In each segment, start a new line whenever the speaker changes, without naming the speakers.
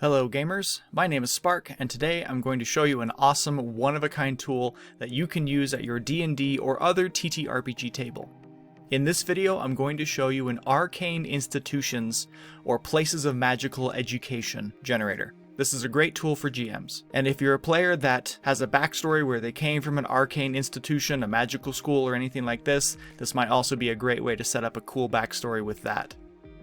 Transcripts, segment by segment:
Hello gamers, my name is Spark, and today I'm going to show you an awesome one-of-a-kind tool that you can use at your D&D or other TTRPG table. In this video, I'm going to show you an Arcane Institutions, or Places of Magical Education, generator. This is a great tool for GMs, and if you're a player that has a backstory where they came from an arcane institution, a magical school, or anything like this might also be a great way to set up a cool backstory with that.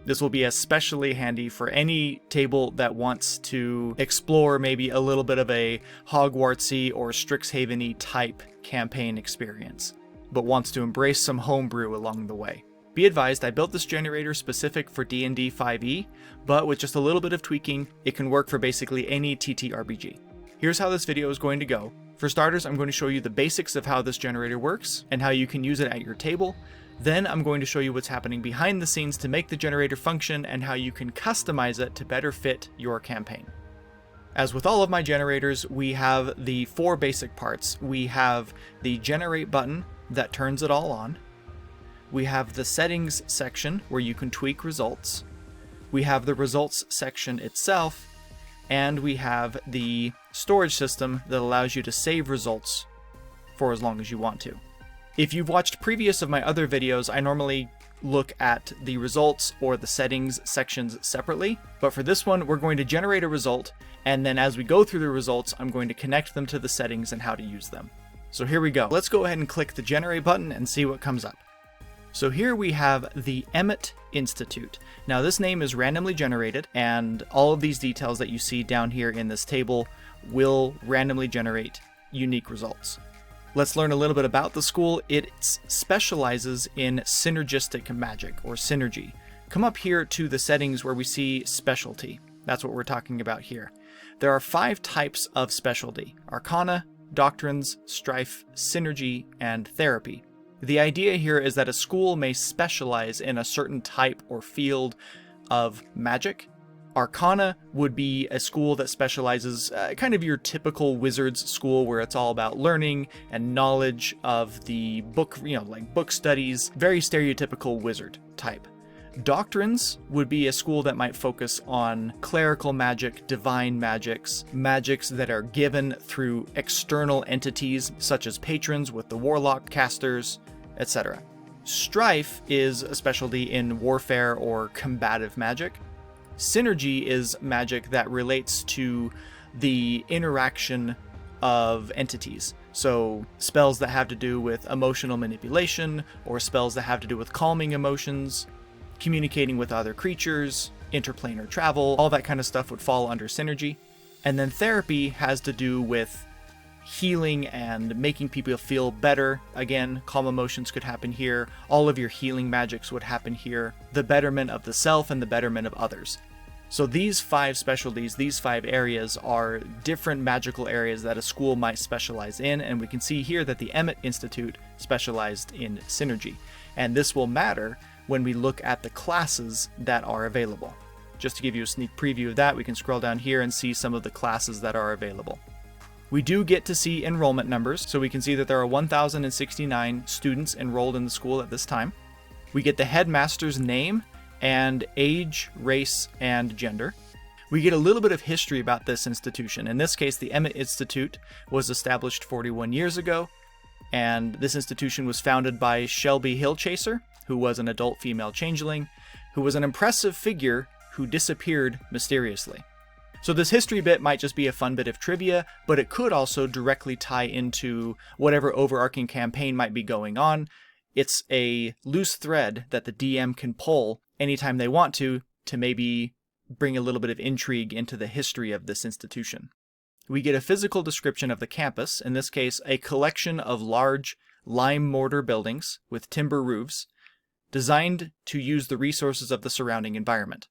This will be especially handy for any table that wants to explore maybe a little bit of a Hogwartsy or Strixhaven-y type campaign experience, but wants to embrace some homebrew along the way. Be advised, I built this generator specific for D&D 5e, but with just a little bit of tweaking, it can work for basically any TTRPG. Here's how this video is going to go. For starters, I'm going to show you the basics of how this generator works and how you can use it at your table. Then I'm going to show you what's happening behind the scenes to make the generator function and how you can customize it to better fit your campaign. As with all of my generators, we have the four basic parts. We have the generate button that turns it all on. We have the settings section where you can tweak results. We have the results section itself, and we have the storage system that allows you to save results for as long as you want to. If you've watched previous of my other videos, I normally look at the results or the settings sections separately, but for this one, we're going to generate a result, and then as we go through the results, I'm going to connect them to the settings and how to use them. So here we go. Let's go ahead and click the generate button and see what comes up. So here we have the Emmett Institute. Now this name is randomly generated, and all of these details that you see down here in this table will randomly generate unique results. Let's learn a little bit about the school. It specializes in synergistic magic, or synergy. Come up here to the settings where we see specialty. That's what we're talking about here. There are 5 types of specialty: Arcana, Doctrines, Strife, Synergy, and Therapy. The idea here is that a school may specialize in a certain type or field of magic. Arcana would be a school that specializes kind of your typical wizard's school where it's all about learning and knowledge of the book, like book studies, very stereotypical wizard type. Doctrines would be a school that might focus on clerical magic, divine magics that are given through external entities such as patrons with the warlock casters, etc. Strife is a specialty in warfare or combative magic. Synergy is magic that relates to the interaction of entities. So spells that have to do with emotional manipulation, or spells that have to do with calming emotions, communicating with other creatures, interplanar travel, all that kind of stuff would fall under synergy. And then therapy has to do with healing and making people feel better. Again, calm emotions could happen here. All of your healing magics would happen here. The betterment of the self and the betterment of others. So these 5 specialties, these 5 areas are different magical areas that a school might specialize in, and we can see here that the Emmett Institute specialized in synergy. And this will matter when we look at the classes that are available. Just to give you a sneak preview of that, we can scroll down here and see some of the classes that are available. We do get to see enrollment numbers, so we can see that there are 1,069 students enrolled in the school at this time. We get the headmaster's name and age, race, and gender. We get a little bit of history about this institution. In this case, the Emmett Institute was established 41 years ago, and this institution was founded by Shelby Hillchaser, who was an adult female changeling, who was an impressive figure who disappeared mysteriously. So this history bit might just be a fun bit of trivia, but it could also directly tie into whatever overarching campaign might be going on. It's a loose thread that the DM can pull anytime they want to maybe bring a little bit of intrigue into the history of this institution. We get a physical description of the campus, in this case a collection of large lime mortar buildings with timber roofs, designed to use the resources of the surrounding environment.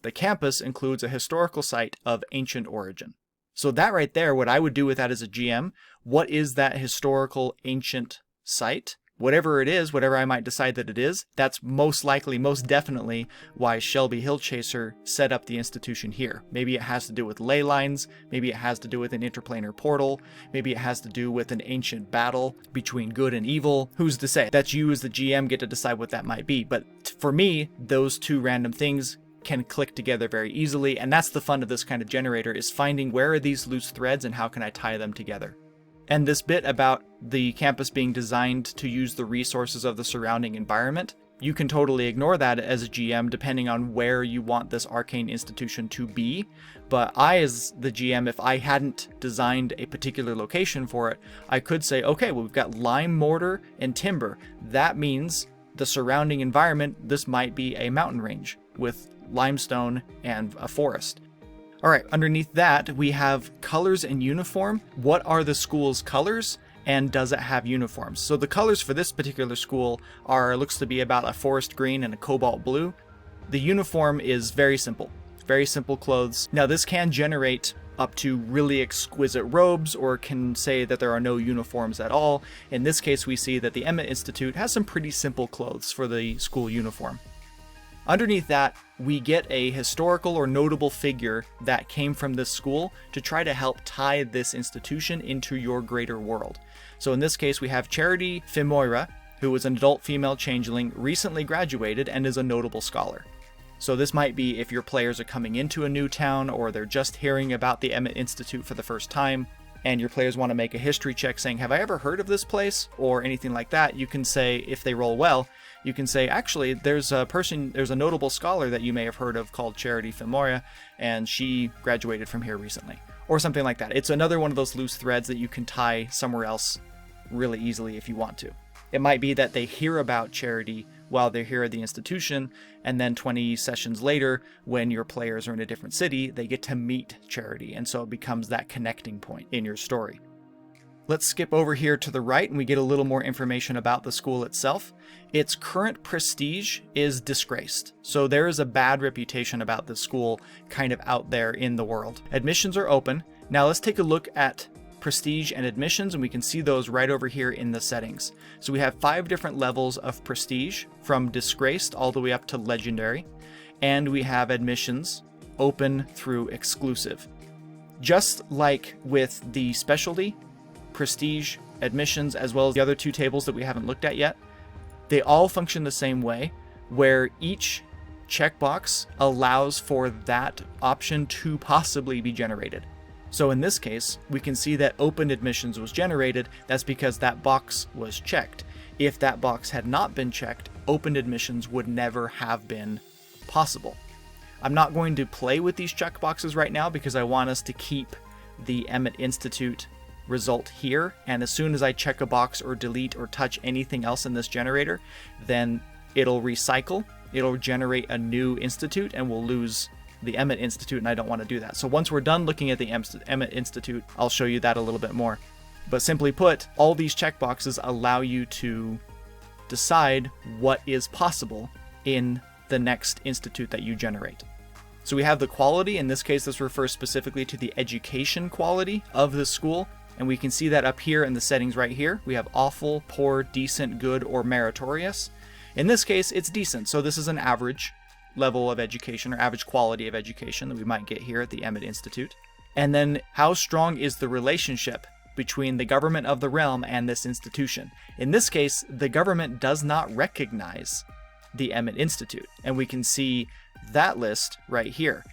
The campus includes a historical site of ancient origin. So that right there, what I would do with that as a GM, what is that historical ancient site? Whatever it is, whatever I might decide that it is, that's most likely, most definitely why Shelby Hillchaser set up the institution here. Maybe it has to do with ley lines, maybe it has to do with an interplanar portal, maybe it has to do with an ancient battle between good and evil. Who's to say? That's you as the GM get to decide what that might be. But for me, those 2 random things can click together very easily, and that's the fun of this kind of generator, is finding where are these loose threads and how can I tie them together. And this bit about the campus being designed to use the resources of the surrounding environment, you can totally ignore that as a GM depending on where you want this arcane institution to be. But I, as the GM, if I hadn't designed a particular location for it, I could say, okay, well, we've got lime mortar and timber. That means the surrounding environment, this might be a mountain range with limestone and a forest. All right, underneath that, we have colors and uniform. What are the school's colors? And does it have uniforms? So the colors for this particular school looks to be about a forest green and a cobalt blue. The uniform is very simple clothes. Now this can generate up to really exquisite robes, or can say that there are no uniforms at all. In this case, we see that the Emmett Institute has some pretty simple clothes for the school uniform. Underneath that, we get a historical or notable figure that came from this school to try to help tie this institution into your greater world. So in this case, we have Charity Fimoira, who is an adult female changeling, recently graduated and is a notable scholar. So this might be if your players are coming into a new town, or they're just hearing about the Emmett Institute for the first time, and your players want to make a history check saying, have I ever heard of this place? Or anything like that. You can say, if they roll well, you can say, actually, there's a notable scholar that you may have heard of called Charity Fimoria, and she graduated from here recently. Or something like that. It's another one of those loose threads that you can tie somewhere else really easily if you want to. It might be that they hear about Charity while they're here at the institution, and then 20 sessions later, when your players are in a different city, they get to meet Charity, and so it becomes that connecting point in your story. Let's skip over here to the right and we get a little more information about the school itself. Its current prestige is disgraced, so there is a bad reputation about this school kind of out there in the world. Admissions are open. Now let's take a look at prestige and admissions, and we can see those right over here in the settings. So we have 5 different levels of prestige, from disgraced all the way up to legendary, and we have admissions open through exclusive. Just like with the specialty, prestige, admissions, as well as the other 2 tables that we haven't looked at yet, they all function the same way, where each checkbox allows for that option to possibly be generated. So in this case, we can see that open admissions was generated. That's because that box was checked. If that box had not been checked, open admissions would never have been possible. I'm not going to play with these checkboxes right now because I want us to keep the Emmett Institute result here. And as soon as I check a box or delete or touch anything else in this generator, then it'll recycle. It'll generate a new institute and we'll lose the Emmett Institute, and I don't want to do that. So once we're done looking at the Emmett Institute, I'll show you that a little bit more. But simply put, all these checkboxes allow you to decide what is possible in the next institute that you generate. So we have the quality. In this case, this refers specifically to the education quality of the school, and we can see that up here in the settings right here. We have awful, poor, decent, good, or meritorious. In this case, it's decent, so this is an average level of education, or average quality of education, that we might get here at the Emmett Institute. And then, how strong is the relationship between the government of the realm and this institution? In this case, the government does not recognize the Emmett Institute, and we can see that list right here.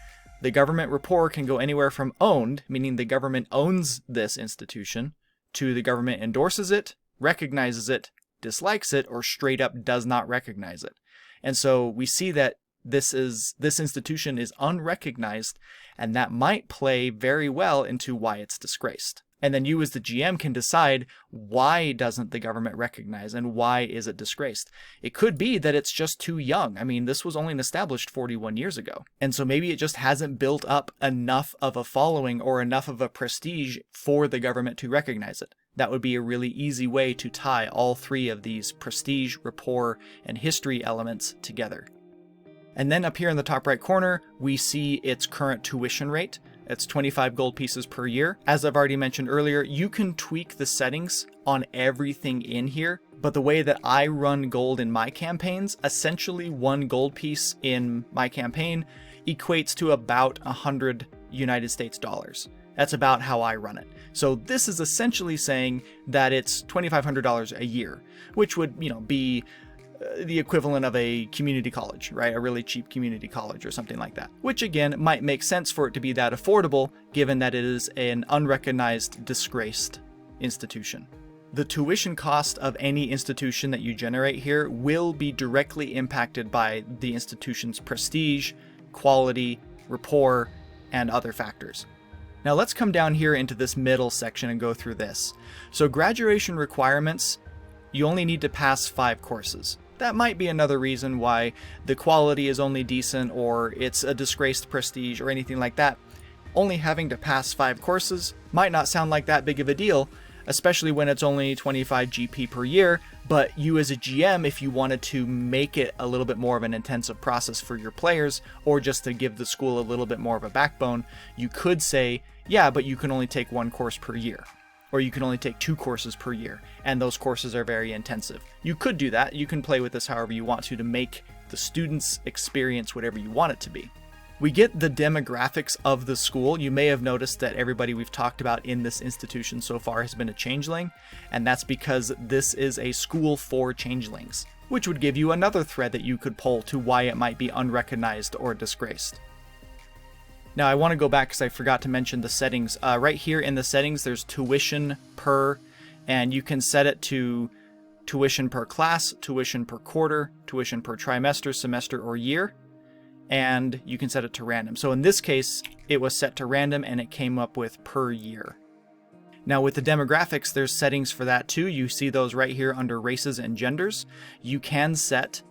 The government rapport can go anywhere from owned, meaning the government owns this institution, to the government endorses it, recognizes it, dislikes it, or straight up does not recognize it. And so we see that this institution is unrecognized, and that might play very well into why it's disgraced. And then you as the GM can decide, why doesn't the government recognize and why is it disgraced? It could be that it's just too young. I mean, this was only established 41 years ago. And so maybe it just hasn't built up enough of a following or enough of a prestige for the government to recognize it. That would be a really easy way to tie all 3 of these prestige, rapport, and history elements together. And then up here in the top right corner, we see its current tuition rate. It's 25 gold pieces per year. As I've already mentioned earlier, you can tweak the settings on everything in here, but the way that I run gold in my campaigns, essentially 1 gold piece in my campaign equates to about 100 United States dollars. That's about how I run it. So this is essentially saying that it's $2,500 a year, which would, be the equivalent of a community college, right? A really cheap community college or something like that. Which again, might make sense for it to be that affordable, given that it is an unrecognized, disgraced institution. The tuition cost of any institution that you generate here will be directly impacted by the institution's prestige, quality, rapport, and other factors. Now let's come down here into this middle section and go through this. So graduation requirements, you only need to pass 5 courses. That might be another reason why the quality is only decent, or it's a disgraced prestige or anything like that. Only having to pass 5 courses might not sound like that big of a deal, especially when it's only 25 GP per year, but you as a GM, if you wanted to make it a little bit more of an intensive process for your players, or just to give the school a little bit more of a backbone, you could say, yeah, but you can only take 1 course per year, or you can only take 2 courses per year, and those courses are very intensive. You could do that. You can play with this however you want to make the students' experience whatever you want it to be. We get the demographics of the school. You may have noticed that everybody we've talked about in this institution so far has been a changeling, and that's because this is a school for changelings, which would give you another thread that you could pull to why it might be unrecognized or disgraced. Now I want to go back because I forgot to mention the settings. Right here in the settings there's tuition per, and you can set it to tuition per class, tuition per quarter, tuition per trimester, semester, or year. And you can set it to random. So in this case, it was set to random and it came up with per year. Now with the demographics, there's settings for that too. You see those right here under races and genders. You can set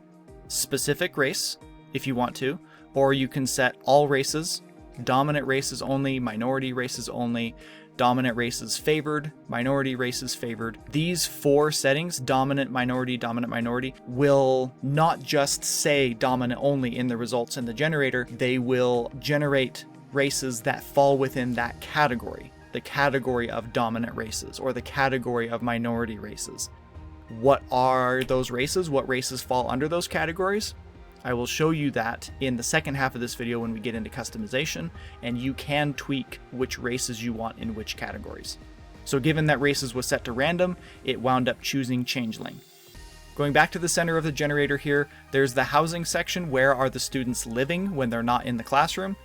specific race if you want to, or you can set all races, dominant races only, minority races only, dominant races favored, minority races favored. These 4 settings, dominant, minority, will not just say dominant only in the results in the generator. They will generate races that fall within that category, the category of dominant races or the category of minority races. What are those races? What races fall under those categories? I will show you that in the second half of this video when we get into customization, and you can tweak which races you want in which categories. So given that races was set to random, it wound up choosing changeling. Going back to the center of the generator here, there's the housing section. Where are the students living when they're not in the classroom?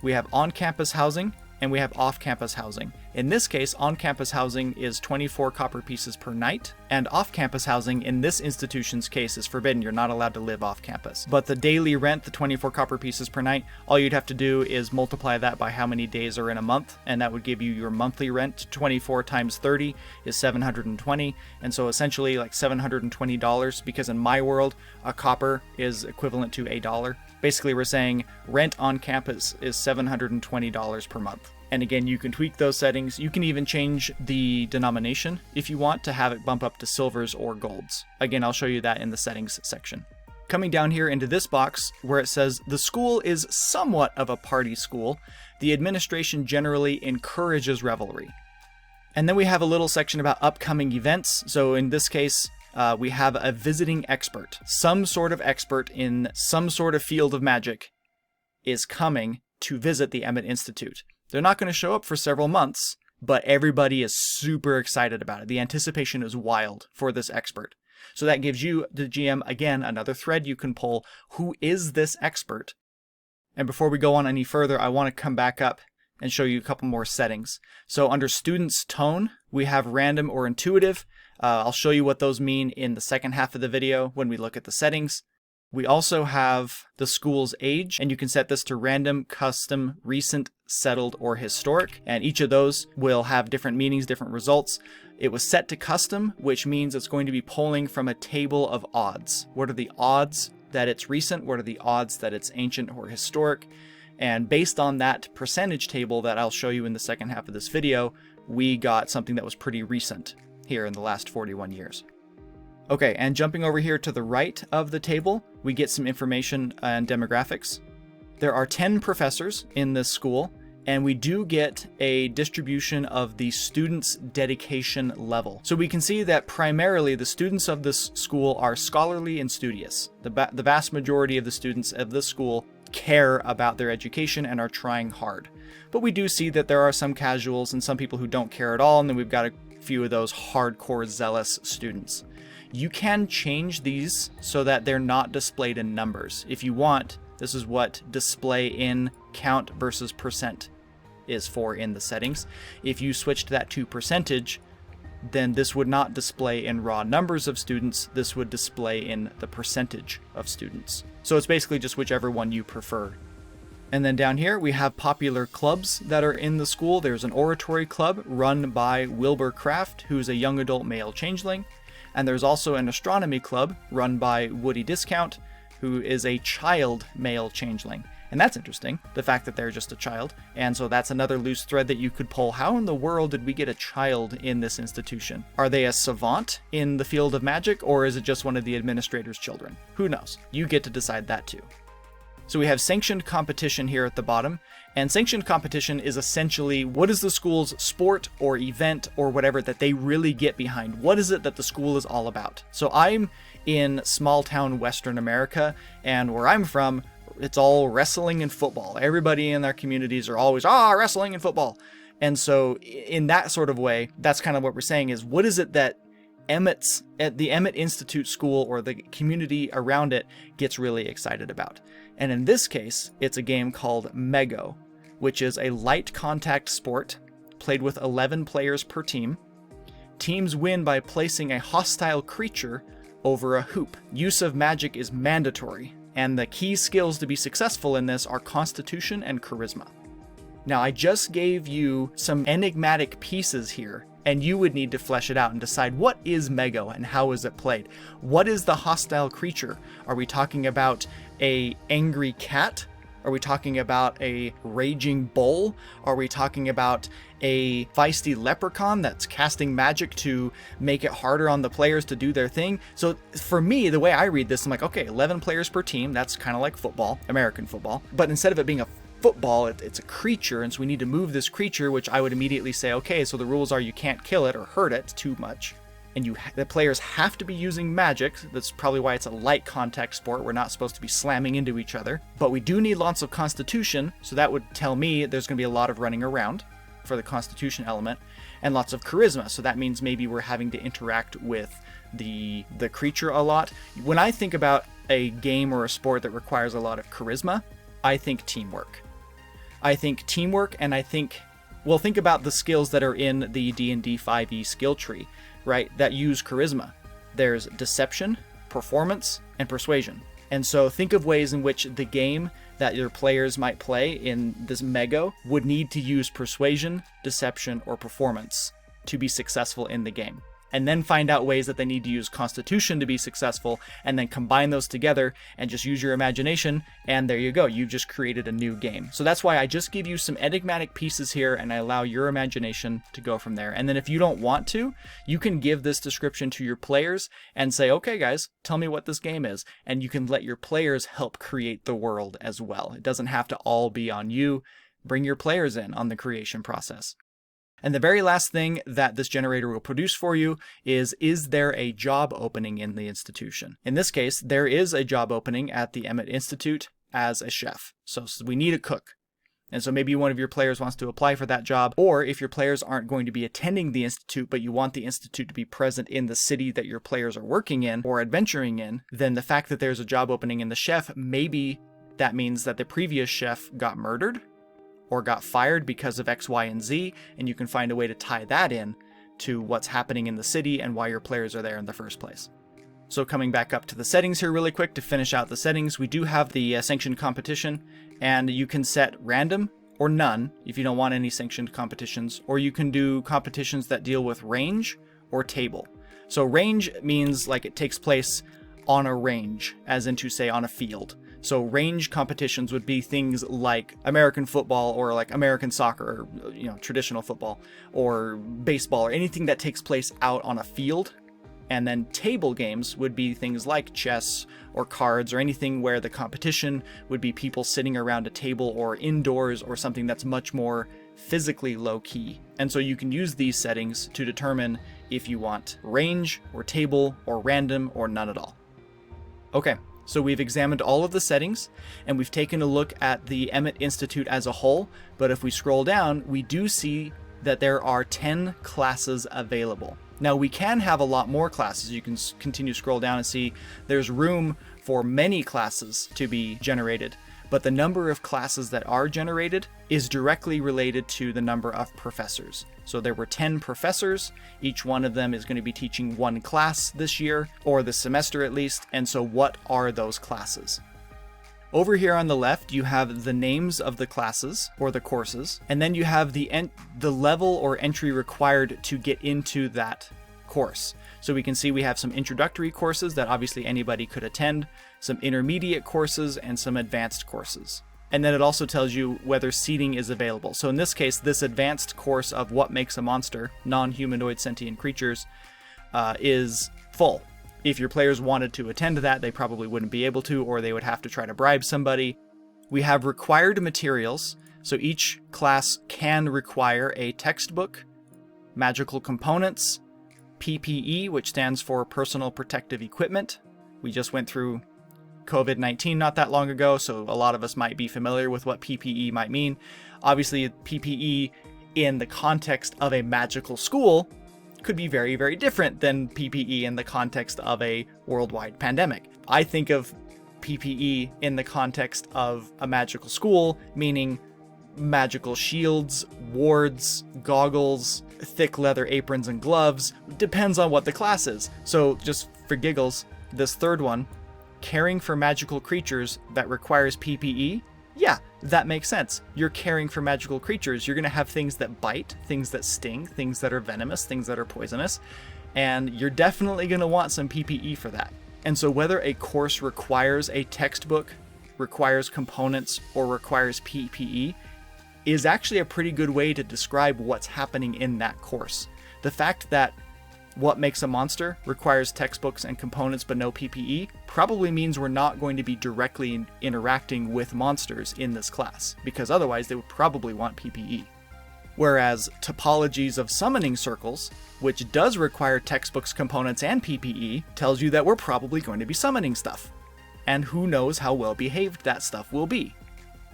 We have on-campus housing and we have off-campus housing. In this case, on-campus housing is 24 copper pieces per night, and off-campus housing in this institution's case is forbidden. You're not allowed to live off-campus. But the daily rent, the 24 copper pieces per night, all you'd have to do is multiply that by how many days are in a month, and that would give you your monthly rent. 24 times 30 is 720, and so essentially like $720, because in my world, a copper is equivalent to $1. Basically, we're saying rent on campus is $720 per month. And again, you can tweak those settings. You can even change the denomination if you want to have it bump up to silvers or golds. Again, I'll show you that in the settings section. Coming down here into this box where it says the school is somewhat of a party school, the administration generally encourages revelry. And then we have a little section about upcoming events. So in this case, we have a visiting expert. Some sort of expert in some sort of field of magic is coming to visit the Emmett Institute. They're not going to show up for several months, but everybody is super excited about it. The anticipation is wild for this expert. So that gives you, the GM, again, another thread you can pull. Who is this expert? And before we go on any further, I want to come back up and show you a couple more settings. So under students' tone, we have random or intuitive. I'll show you what those mean in the second half of the video when we look at the settings. We also have the school's age, and you can set this to random, custom, recent, settled, or historic. And each of those will have different meanings, different results. It was set to custom, which means it's going to be pulling from a table of odds. What are the odds that it's recent? What are the odds that it's ancient or historic? And based on that percentage table that I'll show you in the second half of this video, we got something that was pretty recent here in the last 41 years. Okay, and jumping over here to the right of the table, we get some information and demographics. There are 10 professors in this school, and we do get a distribution of the students' dedication level. So we can see that primarily the students of this school are scholarly and studious. The vast majority of the students of this school care about their education and are trying hard. But we do see that there are some casuals and some people who don't care at all, and then we've got a few of those hardcore zealous students. You can change these so that they're not displayed in numbers. If you want, this is what display in count versus percent is for in the settings. If you switched that to percentage, then this would not display in raw numbers of students, this would display in the percentage of students. So it's basically just whichever one you prefer. And then down here we have popular clubs that are in the school. There's an oratory club run by Wilbur Kraft, who's a young adult male changeling. And there's also an astronomy club run by Woody Discount, who is a child male changeling. And that's interesting, the fact that they're just a child. And so that's another loose thread that you could pull. How in the world did we get a child in this institution? Are they a savant in the field of magic, or is it just one of the administrator's children? Who knows? You get to decide that too. So we have sanctioned competition here at the bottom, and sanctioned competition is essentially what is the school's sport or event or whatever that they really get behind. What is it that the school is all about? So I'm in small town Western America, and where I'm from, it's all wrestling and football. Everybody in their communities are always, wrestling and football. And so in that sort of way, that's kind of what we're saying is, what is it that the Emmett Institute school or the community around it gets really excited about? And in this case, it's a game called Mego, which is a light contact sport played with 11 players per team. Teams win by placing a hostile creature over a hoop. Use of magic is mandatory, and the key skills to be successful in this are Constitution and Charisma. Now, I just gave you some enigmatic pieces here, and you would need to flesh it out and decide what is Mego and how is it played. What is the hostile creature? Are we talking about a angry cat? Are we talking about a raging bull? Are we talking about a feisty leprechaun that's casting magic to make it harder on the players to do their thing? So for me, the way I read this, I'm like, okay, 11 players per team. That's kind of like football, American football. But instead of it being a football, it's a creature, and so we need to move this creature, which I would immediately say, okay, so the rules are you can't kill it or hurt it too much. And the players have to be using magic. That's probably why it's a light contact sport. We're not supposed to be slamming into each other. But we do need lots of Constitution, so that would tell me there's going to be a lot of running around for the Constitution element, and lots of Charisma. So that means maybe we're having to interact with the creature a lot. When I think about a game or a sport that requires a lot of Charisma, I think teamwork. And I think, well, think about the skills that are in the D&D 5e skill tree, right, that use charisma. There's deception, performance, and persuasion. And so think of ways in which the game that your players might play in this Mego would need to use persuasion, deception, or performance to be successful in the game. And then find out ways that they need to use Constitution to be successful, and then combine those together and just use your imagination, and there you go. You just created a new game. So that's why I just give you some enigmatic pieces here, and I allow your imagination to go from there. And then if you don't want to, you can give this description to your players and say, okay guys, tell me what this game is. And you can let your players help create the world as well. It doesn't have to all be on you. Bring your players in on the creation process. And the very last thing that this generator will produce for you is there a job opening in the institution? In this case, there is a job opening at the Emmett Institute as a chef. So we need a cook. And so maybe one of your players wants to apply for that job, or if your players aren't going to be attending the institute, but you want the institute to be present in the city that your players are working in or adventuring in, then the fact that there's a job opening in the chef, maybe that means that the previous chef got murdered or got fired because of X, Y, and Z, and you can find a way to tie that in to what's happening in the city and why your players are there in the first place. So coming back up to the settings here really quick to finish out the settings, we do have the sanctioned competition, and you can set random or none if you don't want any sanctioned competitions, or you can do competitions that deal with range or table. So range means like it takes place on a range, as in to say on a field. So range competitions would be things like American football or like American soccer, or, traditional football or baseball or anything that takes place out on a field. And then table games would be things like chess or cards or anything where the competition would be people sitting around a table or indoors or something that's much more physically low key. And so you can use these settings to determine if you want range or table or random or none at all. Okay. So we've examined all of the settings, and we've taken a look at the Emmett Institute as a whole, but if we scroll down, we do see that there are 10 classes available. Now we can have a lot more classes. You can continue to scroll down and see there's room for many classes to be generated, but the number of classes that are generated is directly related to the number of professors. So there were 10 professors. Each one of them is going to be teaching one class this year, or this semester at least. And so what are those classes? Over here on the left, you have the names of the classes or the courses, and then you have the level or entry required to get into that course. So we can see we have some introductory courses that obviously anybody could attend, some intermediate courses, and some advanced courses. And then it also tells you whether seating is available. So in this case, this advanced course of What Makes a Monster, Non-Humanoid Sentient Creatures, is full. If your players wanted to attend that, they probably wouldn't be able to, or they would have to try to bribe somebody. We have required materials. So each class can require a textbook, magical components, PPE, which stands for Personal Protective Equipment. We just went through COVID-19 not that long ago, so a lot of us might be familiar with what PPE might mean. Obviously, PPE in the context of a magical school could be very, very different than PPE in the context of a worldwide pandemic. I think of PPE in the context of a magical school, meaning magical shields, wards, goggles, thick leather aprons and gloves. Depends on what the class is. So just for giggles, this third one, caring for magical creatures that requires PPE, yeah, that makes sense. You're caring for magical creatures. You're going to have things that bite, things that sting, things that are venomous, things that are poisonous, and you're definitely going to want some PPE for that. And so whether a course requires a textbook, requires components, or requires PPE is actually a pretty good way to describe what's happening in that course. The fact that What Makes a Monster requires textbooks and components but no PPE probably means we're not going to be directly interacting with monsters in this class, because otherwise they would probably want PPE. Whereas Topologies of Summoning Circles, which does require textbooks, components, and PPE, tells you that we're probably going to be summoning stuff. And who knows how well behaved that stuff will be.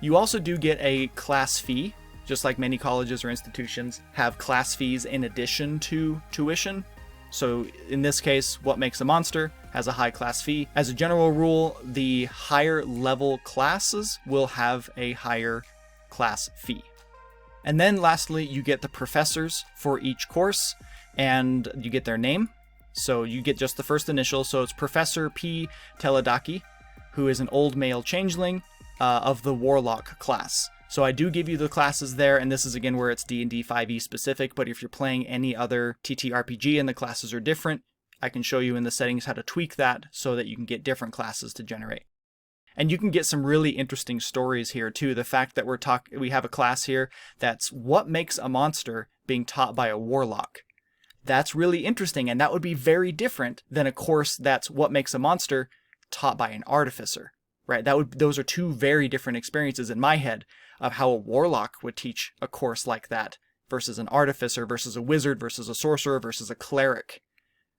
You also do get a class fee, just like many colleges or institutions have class fees in addition to tuition. So in this case, What Makes a Monster has a high class fee. As a general rule, the higher level classes will have a higher class fee. And then lastly, you get the professors for each course, and you get their name. So you get just the first initial. So it's Professor P. Teledaki, who is an old male changeling of the Warlock class. So I do give you the classes there, and this is again where it's D&D 5e specific, but if you're playing any other TTRPG and the classes are different, I can show you in the settings how to tweak that so that you can get different classes to generate. And you can get some really interesting stories here too. The fact that we have a class here that's What Makes a Monster being taught by a Warlock. That's really interesting, and that would be very different than a course that's What Makes a Monster taught by an Artificer. Right? Those are two very different experiences in my head of how a warlock would teach a course like that versus an artificer versus a wizard versus a sorcerer versus a cleric.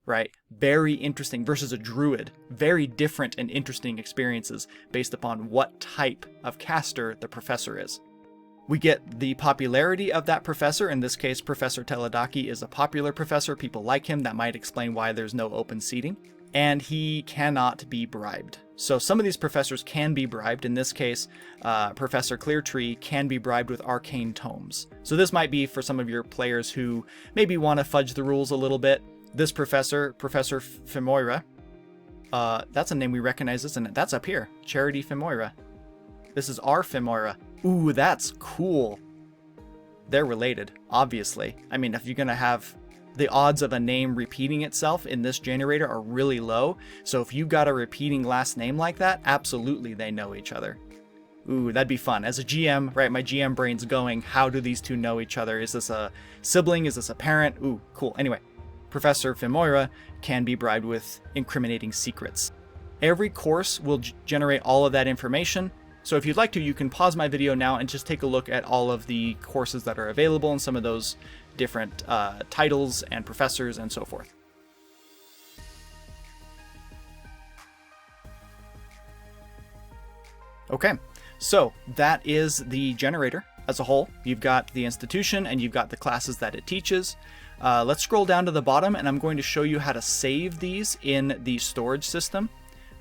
Right? Very interesting versus a druid. Very different and interesting experiences based upon what type of caster the professor is. We get the popularity of that professor. In this case, Professor Teledaki is a popular professor. People like him. That might explain why there's no open seating. And he cannot be bribed. So some of these professors can be bribed. In this case, Professor Cleartree can be bribed with arcane tomes. So this might be for some of your players who maybe want to fudge the rules a little bit. This professor, Professor Femoira, that's a name we recognize, isn't it? That's up here, Charity Femoira. This is our Femoira. Ooh, that's cool. They're related, obviously. I mean, if you're going to have the odds of a name repeating itself in this generator are really low. So if you've got a repeating last name like that, absolutely they know each other. Ooh, that'd be fun. As a GM, right, my GM brain's going, how do these two know each other? Is this a sibling? Is this a parent? Ooh, cool. Anyway, Professor Femoira can be bribed with incriminating secrets. Every course will generate all of that information. So if you'd like to, you can pause my video now and just take a look at all of the courses that are available and some of those different titles and professors and so forth. Okay, so that is the generator as a whole. You've got the institution and you've got the classes that it teaches. Let's scroll down to the bottom, and I'm going to show you how to save these in the storage system.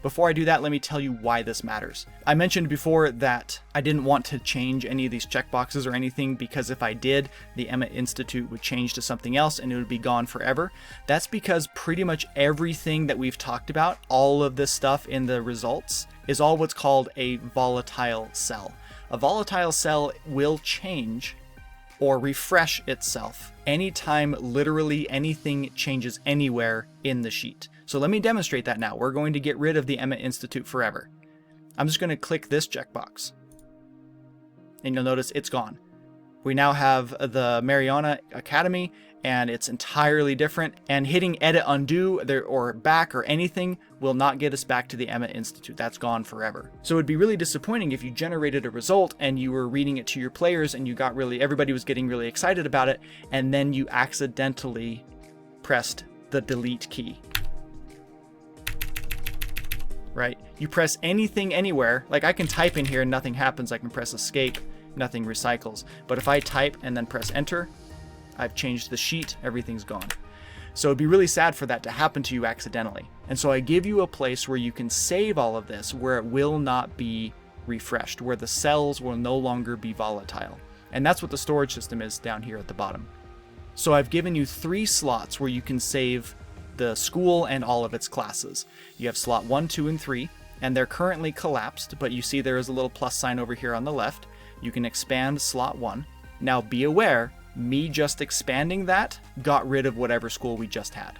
Before I do that, let me tell you why this matters. I mentioned before that I didn't want to change any of these checkboxes or anything, because if I did, the Emmett Institute would change to something else and it would be gone forever. That's because pretty much everything that we've talked about, all of this stuff in the results, is all what's called a volatile cell. A volatile cell will change or refresh itself anytime literally anything changes anywhere in the sheet. So let me demonstrate that now. We're going to get rid of the Emmett Institute forever. I'm just going to click this checkbox, and you'll notice it's gone. We now have the Mariana Academy, and it's entirely different, and hitting edit undo there or back or anything will not get us back to the Emmett Institute. That's gone forever. So it'd be really disappointing if you generated a result and you were reading it to your players and you got everybody was getting really excited about it, and then you accidentally pressed the delete key. Right? You press anything anywhere, like I can type in here and nothing happens. I can press escape, nothing recycles. But if I type and then press enter, I've changed the sheet, everything's gone. So it'd be really sad for that to happen to you accidentally. And so I give you a place where you can save all of this, where it will not be refreshed, where the cells will no longer be volatile. And that's what the storage system is down here at the bottom. So I've given you 3 slots where you can save the school and all of its classes. You have slot 1, 2, and 3, and they're currently collapsed, but you see there is a little plus sign over here on the left. You can expand slot 1. Now be aware, me just expanding that got rid of whatever school we just had.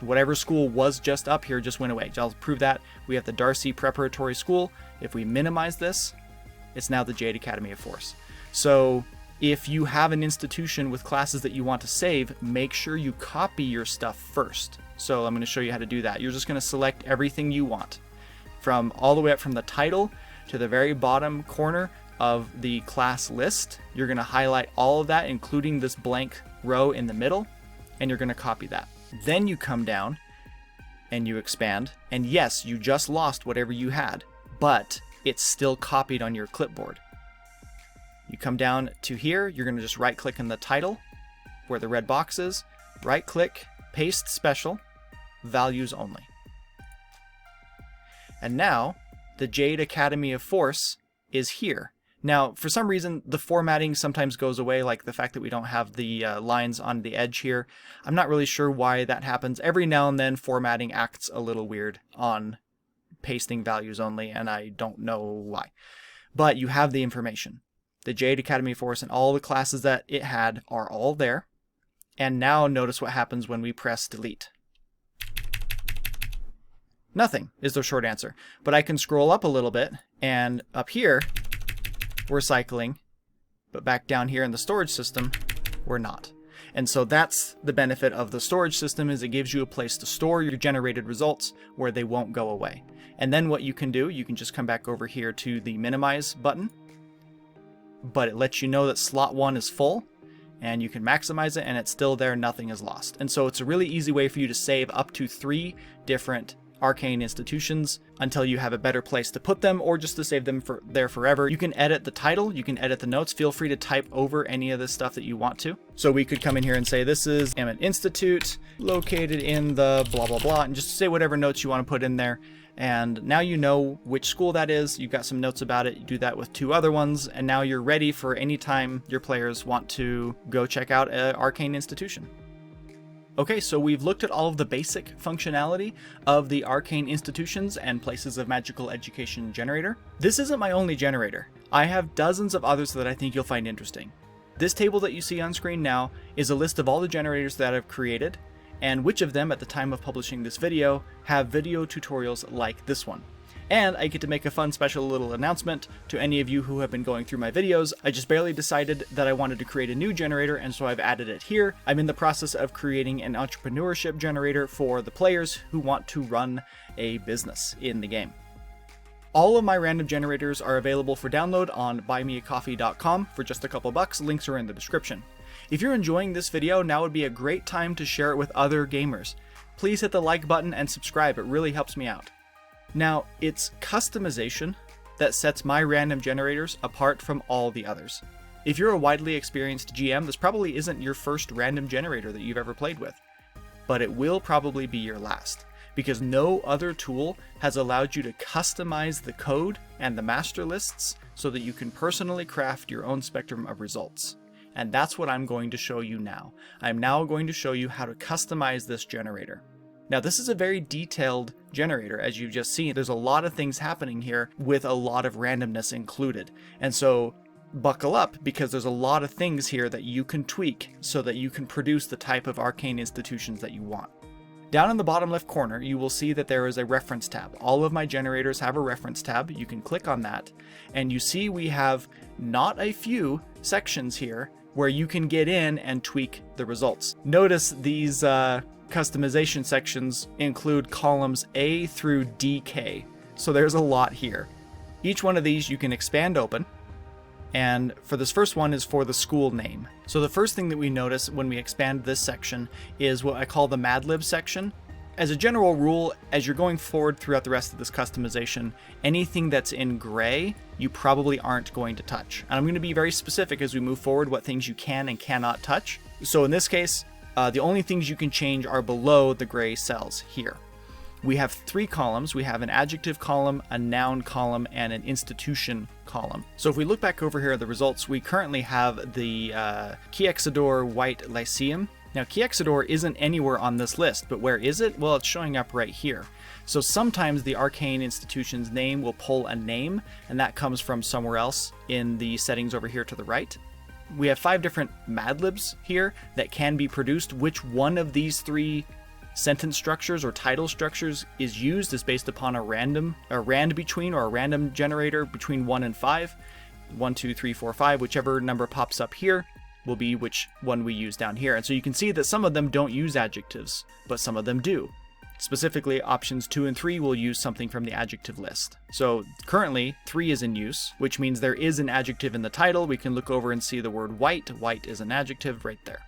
Whatever school was just up here just went away. I'll prove that. We have the Darcy Preparatory School. If we minimize this, it's now the Jade Academy of Force. So if you have an institution with classes that you want to save, make sure you copy your stuff first. So I'm going to show you how to do that. You're just going to select everything you want, from all the way up from the title to the very bottom corner of the class list. You're going to highlight all of that, including this blank row in the middle, and you're going to copy that. Then you come down and you expand, and yes, you just lost whatever you had, but it's still copied on your clipboard. You come down to here, you're going to just right click in the title where the red box is, right click, paste special, values only. And now the Jade Academy of Force is here. Now, for some reason, the formatting sometimes goes away, like the fact that we don't have the lines on the edge here. I'm not really sure why that happens. Every now and then formatting acts a little weird on pasting values only, and I don't know why. But you have the information. The Jade Academy of Force and all the classes that it had are all there. And now notice what happens when we press delete. Nothing is the short answer. But I can scroll up a little bit, and up here, we're cycling. But back down here in the storage system, we're not. And so that's the benefit of the storage system, is it gives you a place to store your generated results where they won't go away. And then what you can do, you can just come back over here to the minimize button, but it lets you know that slot 1 is full, and you can maximize it and it's still there, nothing is lost. And so it's a really easy way for you to save up to 3 different Arcane institutions until you have a better place to put them, or just to save them there forever. You can edit the title, you can edit the notes. Feel free to type over any of this stuff that you want to. So we could come in here and say this is Emmett Institute located in the blah blah blah, and just say whatever notes you want to put in there. And now you know which school that is. You've got some notes about it. You do that with 2 other ones, and now you're ready for any time your players want to go check out an Arcane institution. Okay, so we've looked at all of the basic functionality of the Arcane institutions and places of magical education generator. This isn't my only generator. I have dozens of others that I think you'll find interesting. This table that you see on screen now is a list of all the generators that I've created, and which of them at the time of publishing this video have video tutorials like this one. And I get to make a fun special little announcement to any of you who have been going through my videos. I just barely decided that I wanted to create a new generator, and so I've added it here. I'm in the process of creating an entrepreneurship generator for the players who want to run a business in the game. All of my random generators are available for download on buymeacoffee.com for just a couple bucks. Links are in the description. If you're enjoying this video, now would be a great time to share it with other gamers. Please hit the like button and subscribe, it really helps me out. Now, it's customization that sets my random generators apart from all the others. If you're a widely experienced GM, this probably isn't your first random generator that you've ever played with, but it will probably be your last, because no other tool has allowed you to customize the code and the master lists so that you can personally craft your own spectrum of results. And that's what I'm going to show you now. I'm now going to show you how to customize this generator. Now, this is a very detailed generator, as you've just seen. There's a lot of things happening here with a lot of randomness included. And so buckle up, because there's a lot of things here that you can tweak so that you can produce the type of arcane institutions that you want. Down in the bottom left corner, you will see that there is a reference tab. All of my generators have a reference tab. You can click on that, and you see we have not a few sections here where you can get in and tweak the results. Notice these customization sections include columns A through DK, so there's a lot here. Each one of these you can expand open, and for this first one is for the school name. So the first thing that we notice when we expand this section is what I call the Mad Lib section. As a general rule, as you're going forward throughout the rest of this customization, anything that's in gray, you probably aren't going to touch. And I'm going to be very specific as we move forward what things you can and cannot touch. So in this case, the only things you can change are below the gray cells here. We have 3 columns. We have an adjective column, a noun column, and an institution column. So if we look back over here at the results, we currently have the Kiexador White Lyceum. Now, Kiexador isn't anywhere on this list, but where is it? Well, it's showing up right here. So sometimes the arcane institution's name will pull a name, and that comes from somewhere else in the settings over here to the right. We have 5 different Mad Libs here that can be produced. Which one of these 3 sentence structures or title structures is used is based upon a rand between, or a random generator between 1 and 5. 1, 2, 3, 4, 5, whichever number pops up here will be which one we use down here. And so you can see that some of them don't use adjectives, but some of them do. Specifically, options 2 and 3 will use something from the adjective list. So currently 3 is in use, which means there is an adjective in the title. We can look over and see the word white. White is an adjective right there.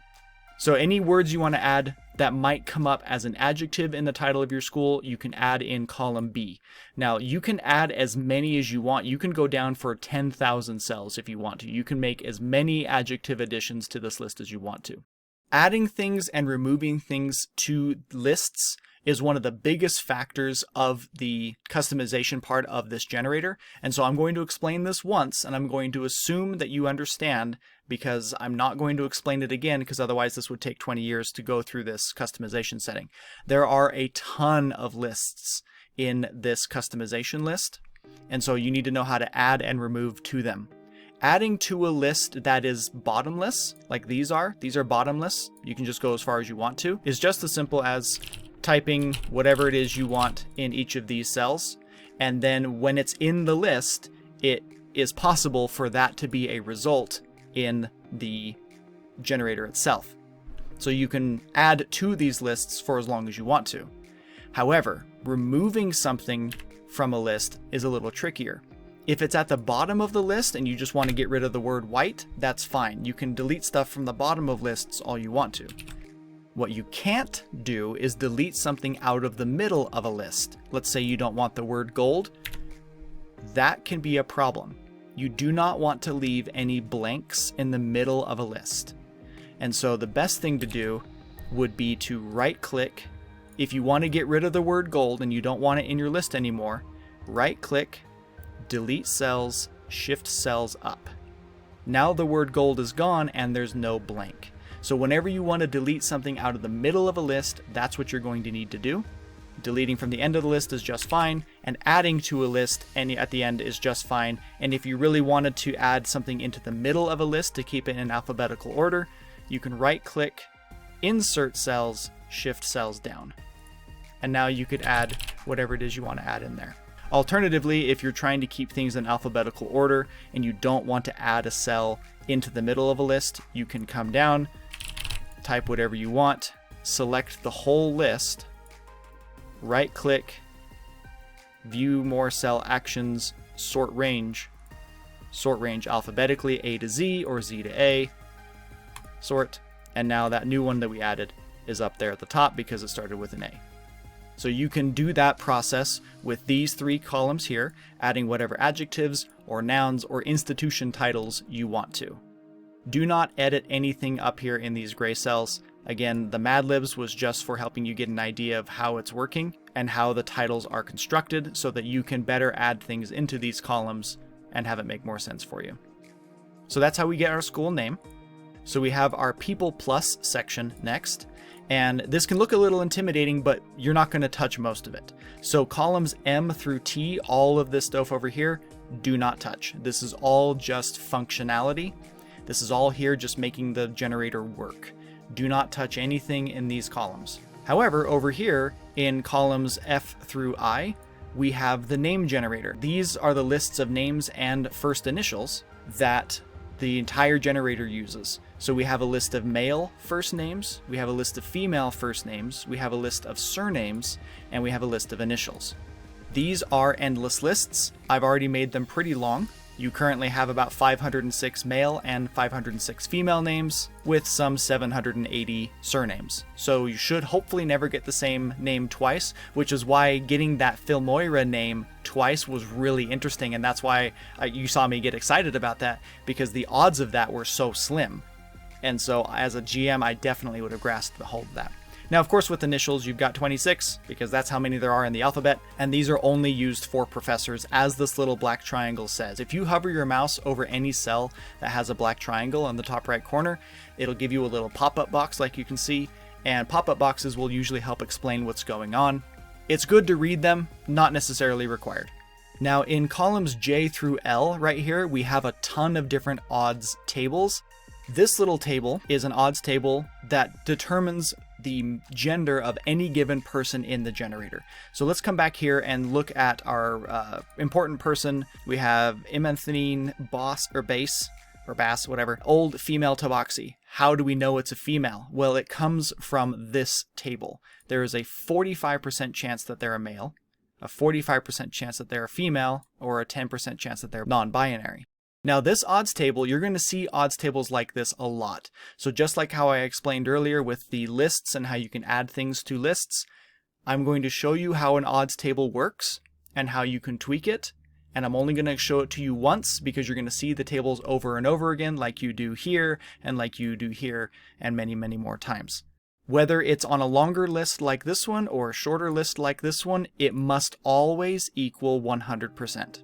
So any words you want to add that might come up as an adjective in the title of your school, you can add in column B. Now, you can add as many as you want. You can go down for 10,000 cells if you want to. You can make as many adjective additions to this list as you want to. Adding things and removing things to lists is one of the biggest factors of the customization part of this generator. And so I'm going to explain this once, and I'm going to assume that you understand, because I'm not going to explain it again, because otherwise this would take 20 years to go through this customization setting. There are a ton of lists in this customization list, and so you need to know how to add and remove to them. Adding to a list that is bottomless, like these are bottomless, you can just go as far as you want to, is just as simple as typing whatever it is you want in each of these cells, and then when it's in the list, it is possible for that to be a result in the generator itself. So you can add to these lists for as long as you want to. However, removing something from a list is a little trickier. If it's at the bottom of the list and you just want to get rid of the word white, that's fine. You can delete stuff from the bottom of lists all you want to. What you can't do is delete something out of the middle of a list. Let's say you don't want the word gold. That can be a problem. You do not want to leave any blanks in the middle of a list. And so the best thing to do would be to right-click. If you want to get rid of the word gold and you don't want it in your list anymore, right-click, delete cells, shift cells up. Now the word gold is gone and there's no blank. So whenever you want to delete something out of the middle of a list, that's what you're going to need to do. Deleting from the end of the list is just fine, and adding to a list and at the end is just fine. And if you really wanted to add something into the middle of a list to keep it in alphabetical order, you can right-click, insert cells, shift cells down. And now you could add whatever it is you want to add in there. Alternatively, if you're trying to keep things in alphabetical order and you don't want to add a cell into the middle of a list, you can come down, type whatever you want, select the whole list, right-click, view more cell actions, sort range alphabetically, A to Z or Z to A, sort, and now that new one that we added is up there at the top because it started with an A. So you can do that process with these 3 columns here, adding whatever adjectives or nouns or institution titles you want to. Do not edit anything up here in these gray cells. Again, the Mad Libs was just for helping you get an idea of how it's working and how the titles are constructed so that you can better add things into these columns and have it make more sense for you. So that's how we get our school name. So we have our People Plus section next. And this can look a little intimidating, but you're not going to touch most of it. So columns M through T, all of this stuff over here, do not touch. This is all just functionality. This is all here just making the generator work. Do not touch anything in these columns. However, over here in columns F through I, we have the name generator. These are the lists of names and first initials that the entire generator uses. So we have a list of male first names, we have a list of female first names, we have a list of surnames, and we have a list of initials. These are endless lists. I've already made them pretty long. You currently have about 506 male and 506 female names with some 780 surnames. So you should hopefully never get the same name twice, which is why getting that Phil Moira name twice was really interesting, and that's why you saw me get excited about that, because the odds of that were so slim. And so as a GM, I definitely would have grasped the hold of that. Now, of course, with initials, you've got 26, because that's how many there are in the alphabet, and these are only used for professors, as this little black triangle says. If you hover your mouse over any cell that has a black triangle in the top right corner, it'll give you a little pop-up box like you can see, and pop-up boxes will usually help explain what's going on. It's good to read them, not necessarily required. Now, in columns J through L right here, we have a ton of different odds tables. This little table is an odds table that determines the gender of any given person in the generator. So let's come back here and look at our important person. We have Imanthine Boss or Bass or Bass, whatever, old female tabaxi. How do we know it's a female? Well, it comes from this table. There is a 45% chance that they're a male, a 45% chance that they're a female, or a 10% chance that they're non-binary. Now this odds table, you're going to see odds tables like this a lot. So just like how I explained earlier with the lists and how you can add things to lists, I'm going to show you how an odds table works and how you can tweak it. And I'm only going to show it to you once because you're going to see the tables over and over again like you do here and like you do here and many, many more times. Whether it's on a longer list like this one or a shorter list like this one, it must always equal 100%.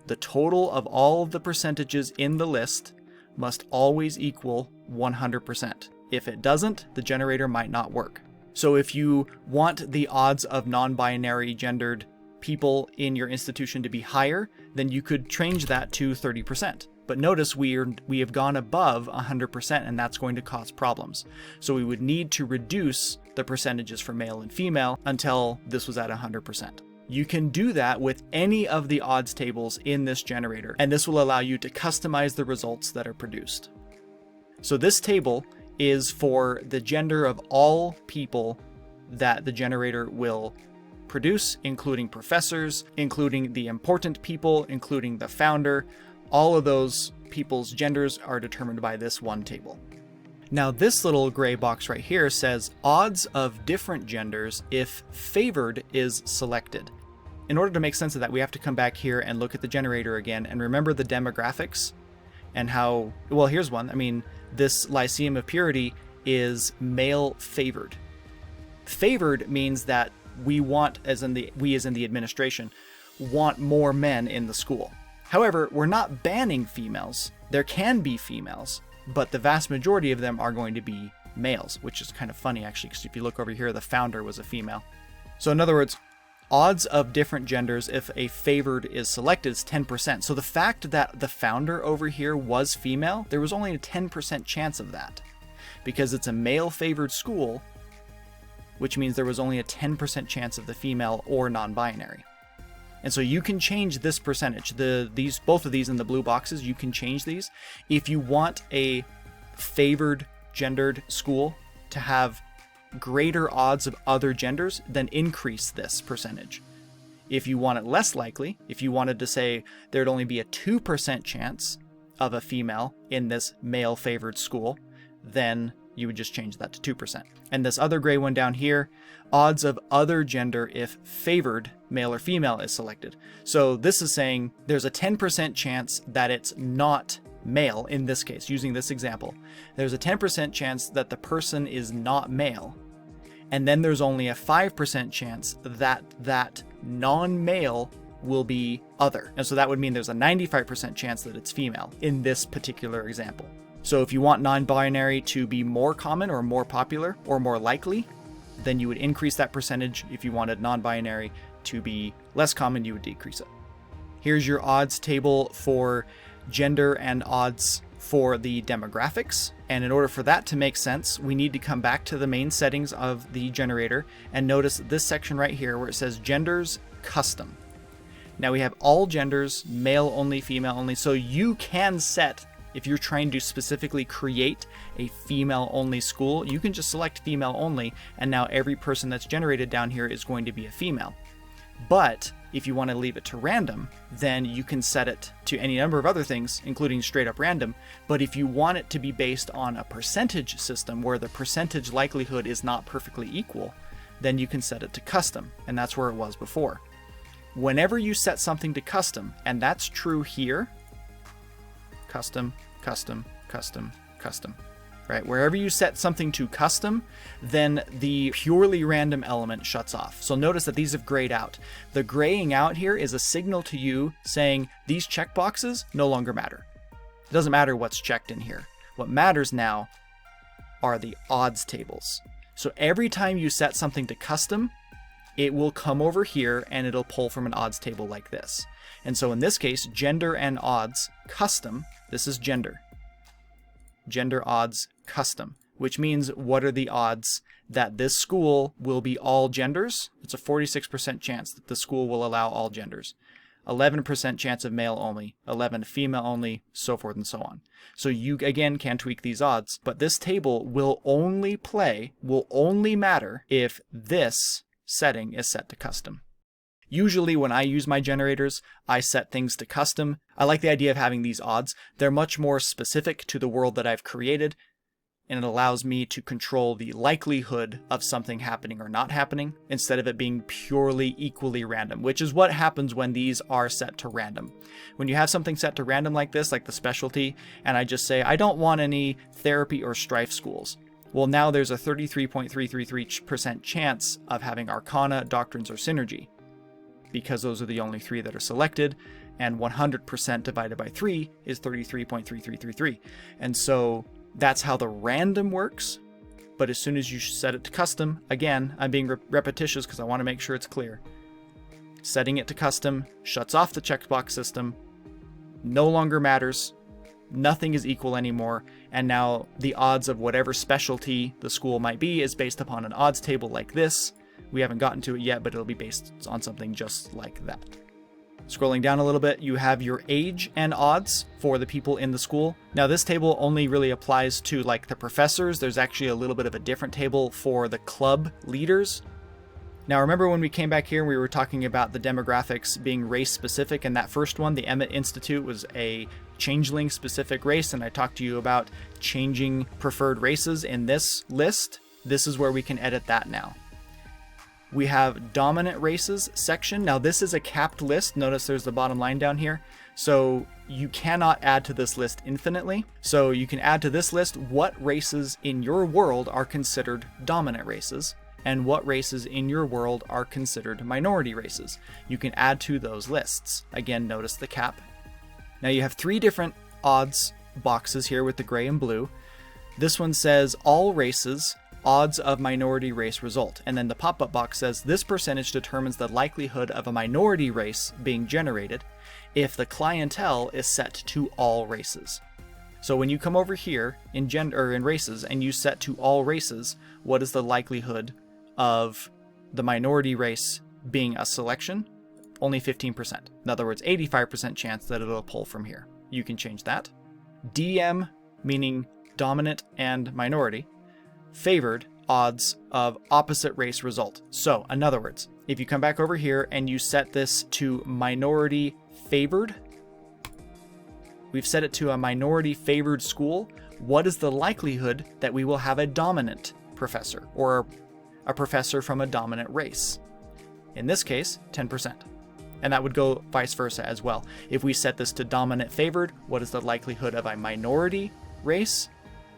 The total of all of the percentages in the list must always equal 100%. If it doesn't, the generator might not work. So if you want the odds of non-binary gendered people in your institution to be higher, then you could change that to 30%. But notice we have gone above 100%, and that's going to cause problems. So we would need to reduce the percentages for male and female until this was at 100%. You can do that with any of the odds tables in this generator, and this will allow you to customize the results that are produced. So this table is for the gender of all people that the generator will produce, including professors, including the important people, including the founder. All of those people's genders are determined by this one table. Now this little gray box right here says odds of different genders if favored is selected. In order to make sense of that, we have to come back here and look at the generator again and remember the demographics and how, well, here's one. I mean, this Lyceum of Purity is male favored. Favored means that we want, we as in the administration, want more men in the school. However, we're not banning females. There can be females, but the vast majority of them are going to be males, which is kind of funny actually, because if you look over here, the founder was a female. So in other words, odds of different genders if a favored is selected is 10%. So the fact that the founder over here was female, there was only a 10% chance of that. Because it's a male favored school, which means there was only a 10% chance of the female or non-binary. And so you can change this percentage. Both of these in the blue boxes, you can change these. If you want a favored gendered school to have greater odds of other genders, then increase this percentage. If you want it less likely, if you wanted to say there'd only be a 2% chance of a female in this male favored school, then you would just change that to 2%. And this other gray one down here, odds of other gender if favored male or female is selected. So this is saying there's a 10% chance that it's not male in this case, using this example, there's a 10% chance that the person is not male. And then there's only a 5% chance that that non-male will be other. And so that would mean there's a 95% chance that it's female in this particular example. So if you want non-binary to be more common or more popular or more likely, then you would increase that percentage. If you wanted non-binary to be less common, you would decrease it. Here's your odds table for gender and odds for the demographics. And in order for that to make sense, we need to come back to the main settings of the generator and notice this section right here where it says genders custom. Now we have all genders, male only, female only. So you can set, if you're trying to specifically create a female only school, you can just select female only. And now every person that's generated down here is going to be a female. But if you want to leave it to random, then you can set it to any number of other things, including straight up random. But if you want it to be based on a percentage system where the percentage likelihood is not perfectly equal, then you can set it to custom. And that's where it was before. Whenever you set something to custom, and that's true here, custom, custom, custom, custom, right? Wherever you set something to custom, then the purely random element shuts off. So notice that these have grayed out. The graying out here is a signal to you saying these checkboxes no longer matter. It doesn't matter what's checked in here. What matters now are the odds tables. So every time you set something to custom, it will come over here and it'll pull from an odds table like this. And so in this case, gender and odds custom, this is gender. Gender odds custom, which means what are the odds that this school will be all genders? It's a 46% chance that the school will allow all genders. 11% chance of male only, 11 female only, so forth and so on. So you again can tweak these odds, but this table will only matter if this setting is set to custom. Usually when I use my generators, I set things to custom. I like the idea of having these odds. They're much more specific to the world that I've created, and it allows me to control the likelihood of something happening or not happening, instead of it being purely equally random, which is what happens when these are set to random. When you have something set to random like this, like the specialty, and I just say, I don't want any therapy or strife schools. Well, now there's a 33.333% chance of having Arcana, Doctrines, or Synergy, because those are the only three that are selected, and 100% divided by 3 is 33.3333. And so that's how the random works, but as soon as you set it to custom, again, I'm being repetitious because I want to make sure it's clear. Setting it to custom shuts off the checkbox system, no longer matters, nothing is equal anymore, and now the odds of whatever specialty the school might be is based upon an odds table like this. We haven't gotten to it yet, but it'll be based on something just like that. Scrolling down a little bit, you have your age and odds for the people in the school. Now this table only really applies to like the professors. There's actually a little bit of a different table for the club leaders. Now remember when we came back here and we were talking about the demographics being race specific, and that first one, the Emmett Institute, was a changeling specific race, and I talked to you about changing preferred races in this list. This is where we can edit that now. We have dominant races section. Now this is a capped list. Notice there's the bottom line down here. So you cannot add to this list infinitely. So you can add to this list what races in your world are considered dominant races and what races in your world are considered minority races. You can add to those lists. Again, notice the cap. Now you have 3 different odds boxes here with the gray and blue. This one says all races, odds of minority race result. And then the pop-up box says this percentage determines the likelihood of a minority race being generated if the clientele is set to all races. So when you come over here in gender in races and you set to all races, what is the likelihood of the minority race being a selection? Only 15%. In other words, 85% chance that it'll pull from here. You can change that. DM, meaning dominant and minority. Favored, odds of opposite race result. So, in other words, if you come back over here and you set this to minority favored, we've set it to a minority favored school, what is the likelihood that we will have a dominant professor or a professor from a dominant race? In this case, 10%. And that would go vice versa as well. If we set this to dominant favored, what is the likelihood of a minority race?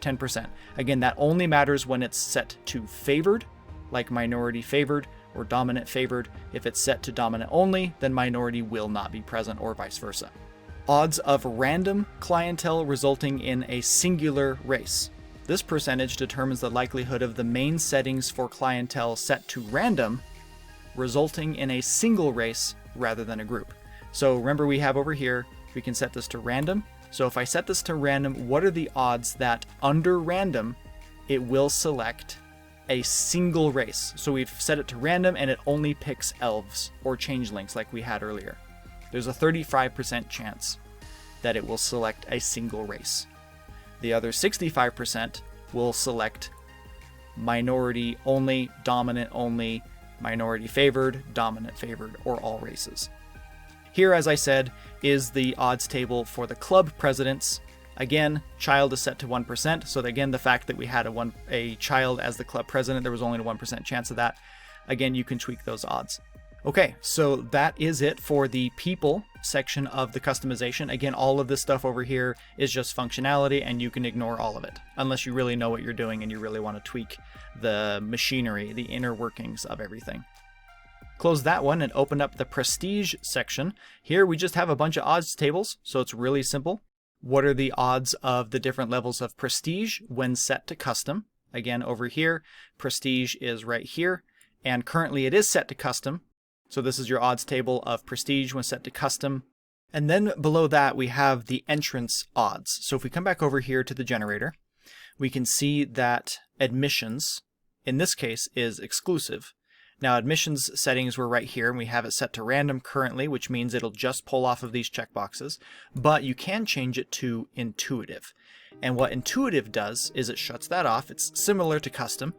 10%. Again, that only matters when it's set to favored, like minority favored or dominant favored. If it's set to dominant only, then minority will not be present, or vice versa. Odds of random clientele resulting in a singular race. This percentage determines the likelihood of the main settings for clientele set to random resulting in a single race rather than a group. So remember, we have over here, we can set this to random. So if I set this to random, what are the odds that under random, it will select a single race? So we've set it to random and it only picks elves or changelings like we had earlier. There's a 35% chance that it will select a single race. The other 65% will select minority only, dominant only, minority favored, dominant favored, or all races. Here, as I said, is the odds table for the club presidents. Again, child is set to 1%. So again, the fact that we had a child as the club president, there was only a 1% chance of that. Again, you can tweak those odds. Okay, so that is it for the people section of the customization. Again, all of this stuff over here is just functionality, and you can ignore all of it unless you really know what you're doing and you really want to tweak the machinery, the inner workings of everything. Close that one and open up the prestige section. Here we just have a bunch of odds tables, so it's really simple. What are the odds of the different levels of prestige when set to custom? Again, over here, prestige is right here, and currently it is set to custom. So this is your odds table of prestige when set to custom. And then below that, we have the entrance odds. So if we come back over here to the generator, we can see that admissions, in this case, is exclusive. Now, admissions settings were right here, and we have it set to random currently, which means it'll just pull off of these checkboxes. But you can change it to intuitive. And what intuitive does is it shuts that off. It's similar to custom.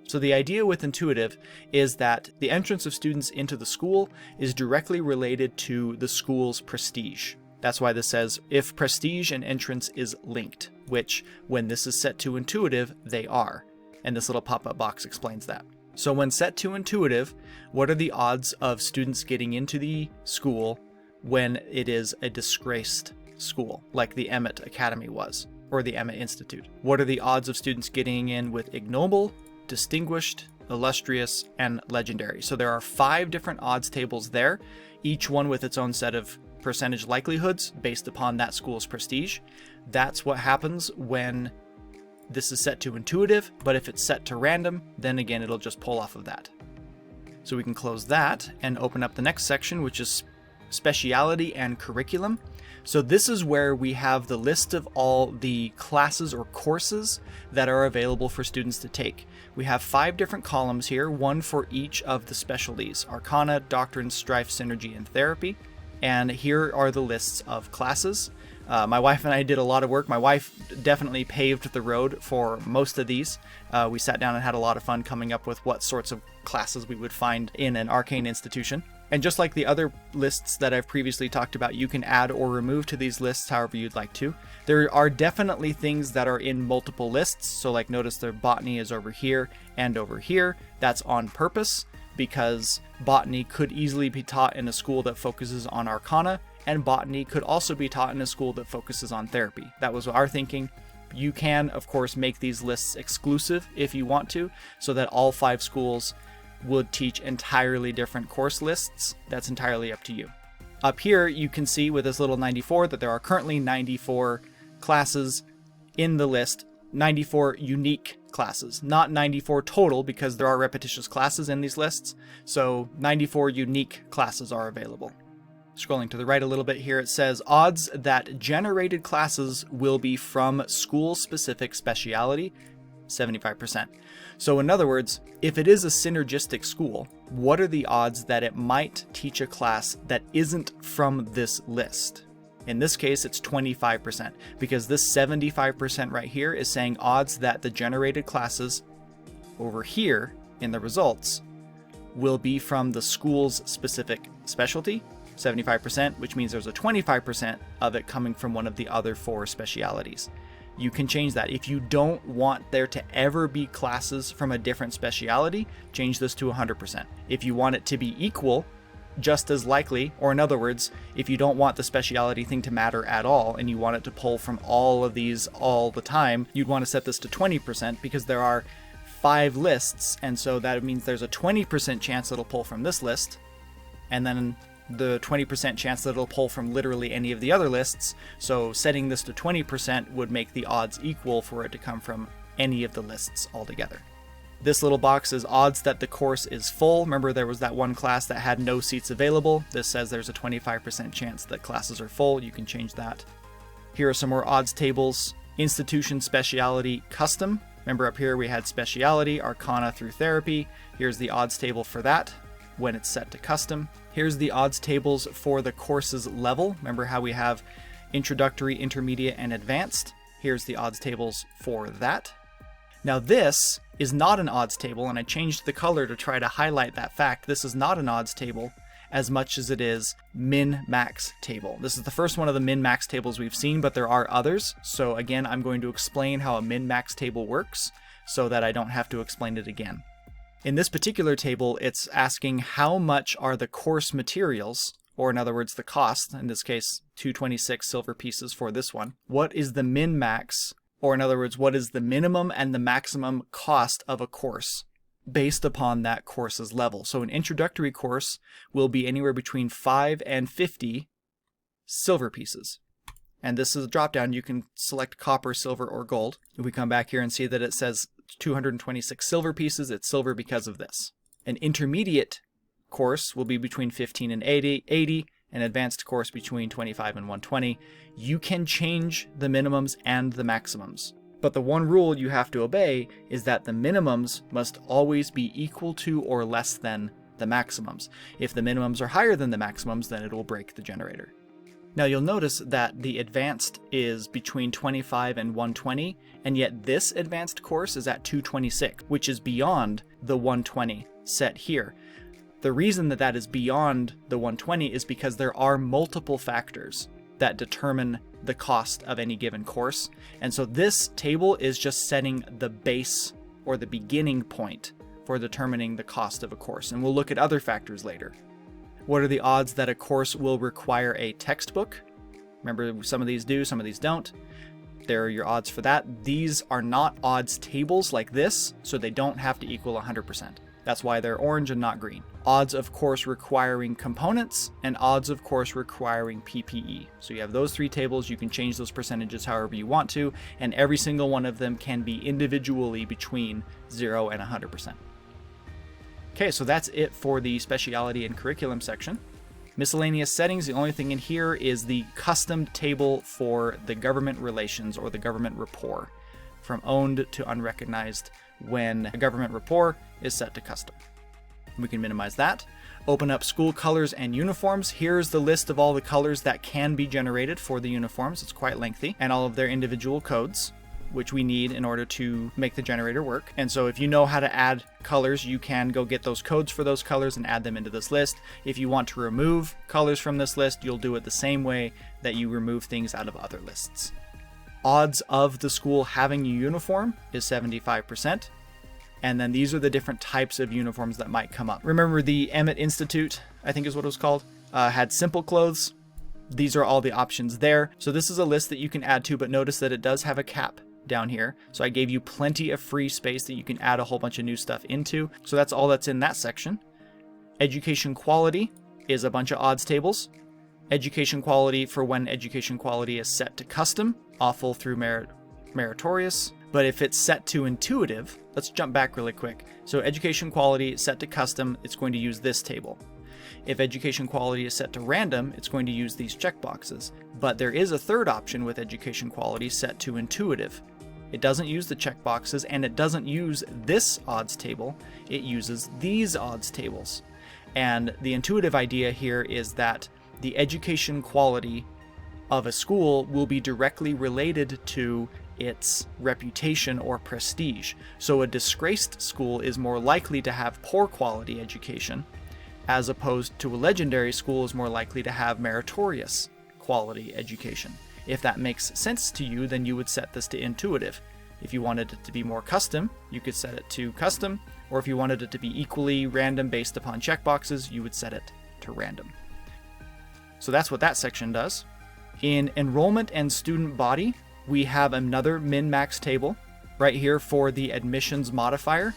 So the idea with intuitive is that the entrance of students into the school is directly related to the school's prestige. That's why this says if prestige and entrance is linked, which when this is set to intuitive, they are. And this little pop-up box explains that. So when set to intuitive, what are the odds of students getting into the school when it is a disgraced school, like the Emmett Academy was, or the Emmett Institute? What are the odds of students getting in with ignoble, distinguished, illustrious, and legendary? So there are 5 different odds tables there, each one with its own set of percentage likelihoods based upon that school's prestige. That's what happens when this is set to intuitive, but if it's set to random, then again, it'll just pull off of that. So we can close that and open up the next section, which is speciality and curriculum. So this is where we have the list of all the classes or courses that are available for students to take. We have 5 different columns here, one for each of the specialties: Arcana, Doctrine, Strife, Synergy, and Therapy. And here are the lists of classes. My wife and I did a lot of work. My wife definitely paved the road for most of these. We sat down and had a lot of fun coming up with what sorts of classes we would find in an Arcane institution. And just like the other lists that I've previously talked about, you can add or remove to these lists however you'd like to. There are definitely things that are in multiple lists. So like notice the botany is over here and over here. That's on purpose because botany could easily be taught in a school that focuses on Arcana, and botany could also be taught in a school that focuses on therapy. That was our thinking. You can, of course, make these lists exclusive if you want to, so that all 5 schools would teach entirely different course lists. That's entirely up to you. Up here, you can see with this little 94 that there are currently 94 classes in the list, 94 unique classes, not 94 total because there are repetitious classes in these lists. So 94 unique classes are available. Scrolling to the right a little bit here, it says odds that generated classes will be from school-specific speciality, 75%. So in other words, if it is a synergistic school, what are the odds that it might teach a class that isn't from this list? In this case, it's 25%, because this 75% right here is saying odds that the generated classes over here in the results will be from the school's specific specialty, 75%, which means there's a 25% of it coming from one of the other 4 specialities. You can change that. If you don't want there to ever be classes from a different speciality, change this to 100%. If you want it to be equal, just as likely, or in other words, if you don't want the speciality thing to matter at all and you want it to pull from all of these all the time, you'd want to set this to 20% because there are 5 lists, and so that means there's a 20% chance it'll pull from this list, and then the 20% chance that it'll pull from literally any of the other lists. So setting this to 20% would make the odds equal for it to come from any of the lists altogether. This little box is odds that the course is full. Remember, there was that one class that had no seats available. This says there's a 25% chance that classes are full. You can change that. Here are some more odds tables. Institution, speciality, custom. Remember up here we had speciality, arcana through therapy. Here's the odds table for that when it's set to custom. Here's the odds tables for the course's level. Remember how we have introductory, intermediate, and advanced? Here's the odds tables for that. Now this is not an odds table, and I changed the color to try to highlight that fact. This is not an odds table as much as it is min-max table. This is the first one of the min-max tables we've seen, but there are others. So again, I'm going to explain how a min-max table works so that I don't have to explain it again. In this particular table, it's asking how much are the course materials, or in other words, the cost, in this case, 226 silver pieces for this one. What is the min-max, or in other words, what is the minimum and the maximum cost of a course based upon that course's level? So an introductory course will be anywhere between 5 and 50 silver pieces. And this is a drop-down. You can select copper, silver, or gold. If we come back here and see that it says 226 silver pieces, it's silver because of this. An intermediate course will be between 15 and 80, an advanced course between 25 and 120. You can change the minimums and the maximums. But the one rule you have to obey is that the minimums must always be equal to or less than the maximums. If the minimums are higher than the maximums, then it will break the generator. Now you'll notice that the advanced is between 25 and 120, and yet this advanced course is at 226, which is beyond the 120 set here. The reason that that is beyond the 120 is because there are multiple factors that determine the cost of any given course. And so this table is just setting the base or the beginning point for determining the cost of a course. And we'll look at other factors later. What are the odds that a course will require a textbook? Remember, some of these do, some of these don't. There are your odds for that. These are not odds tables like this, so they don't have to equal 100%. That's why they're orange and not green. Odds of course requiring components and odds of course requiring PPE. So you have those 3 tables. You can change those percentages however you want to, and every single one of them can be individually between 0 and 100%. Okay, so that's it for the speciality and curriculum section. Miscellaneous settings, the only thing in here is the custom table for the government relations or the government rapport, from owned to unrecognized when a government rapport is set to custom. We can minimize that. Open up school colors and uniforms. Here's the list of all the colors that can be generated for the uniforms. It's quite lengthy, and all of their individual codes, which we need in order to make the generator work. And so if you know how to add colors, you can go get those codes for those colors and add them into this list. If you want to remove colors from this list, you'll do it the same way that you remove things out of other lists. Odds of the school having a uniform is 75%. And then these are the different types of uniforms that might come up. Remember the Emmett Institute, I think is what it was called, had simple clothes. These are all the options there. So this is a list that you can add to, but notice that it does have a cap down here. So I gave you plenty of free space that you can add a whole bunch of new stuff into. So that's all that's in that section. Education quality is a bunch of odds tables. Education quality for when education quality is set to custom, awful through meritorious. But if it's set to intuitive, let's jump back really quick. So education quality set to custom, it's going to use this table. If education quality is set to random, it's going to use these checkboxes. But there is a third option with education quality set to intuitive. It doesn't use the checkboxes, and it doesn't use this odds table. It uses these odds tables. And the intuitive idea here is that the education quality of a school will be directly related to its reputation or prestige. So a disgraced school is more likely to have poor quality education, as opposed to a legendary school is more likely to have meritorious quality education. If that makes sense to you, then you would set this to intuitive. If you wanted it to be more custom, you could set it to custom, or if you wanted it to be equally random based upon checkboxes, you would set it to random. So that's what that section does. In enrollment and student body, we have another min-max table right here for the admissions modifier.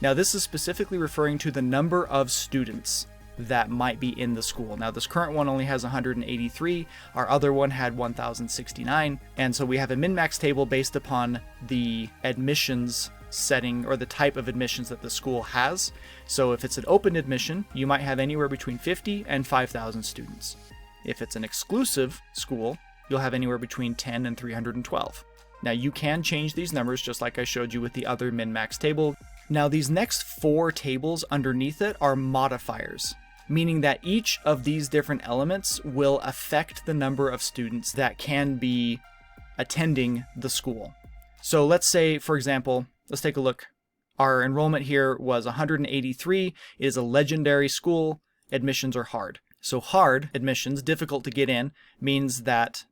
Now this is specifically referring to the number of students that might be in the school. Now this current one only has 183, our other one had 1069, and so we have a min-max table based upon the admissions setting or the type of admissions that the school has. So if it's an open admission, you might have anywhere between 50 and 5,000 students. If it's an exclusive school, you'll have anywhere between 10 and 312. Now you can change these numbers just like I showed you with the other min-max table. Now these next 4 tables underneath it are modifiers, meaning that each of these different elements will affect the number of students that can be attending the school. So let's say, for example, let's take a look. Our enrollment here was 183. It is a legendary school. Admissions are hard. So hard admissions, difficult to get in, means that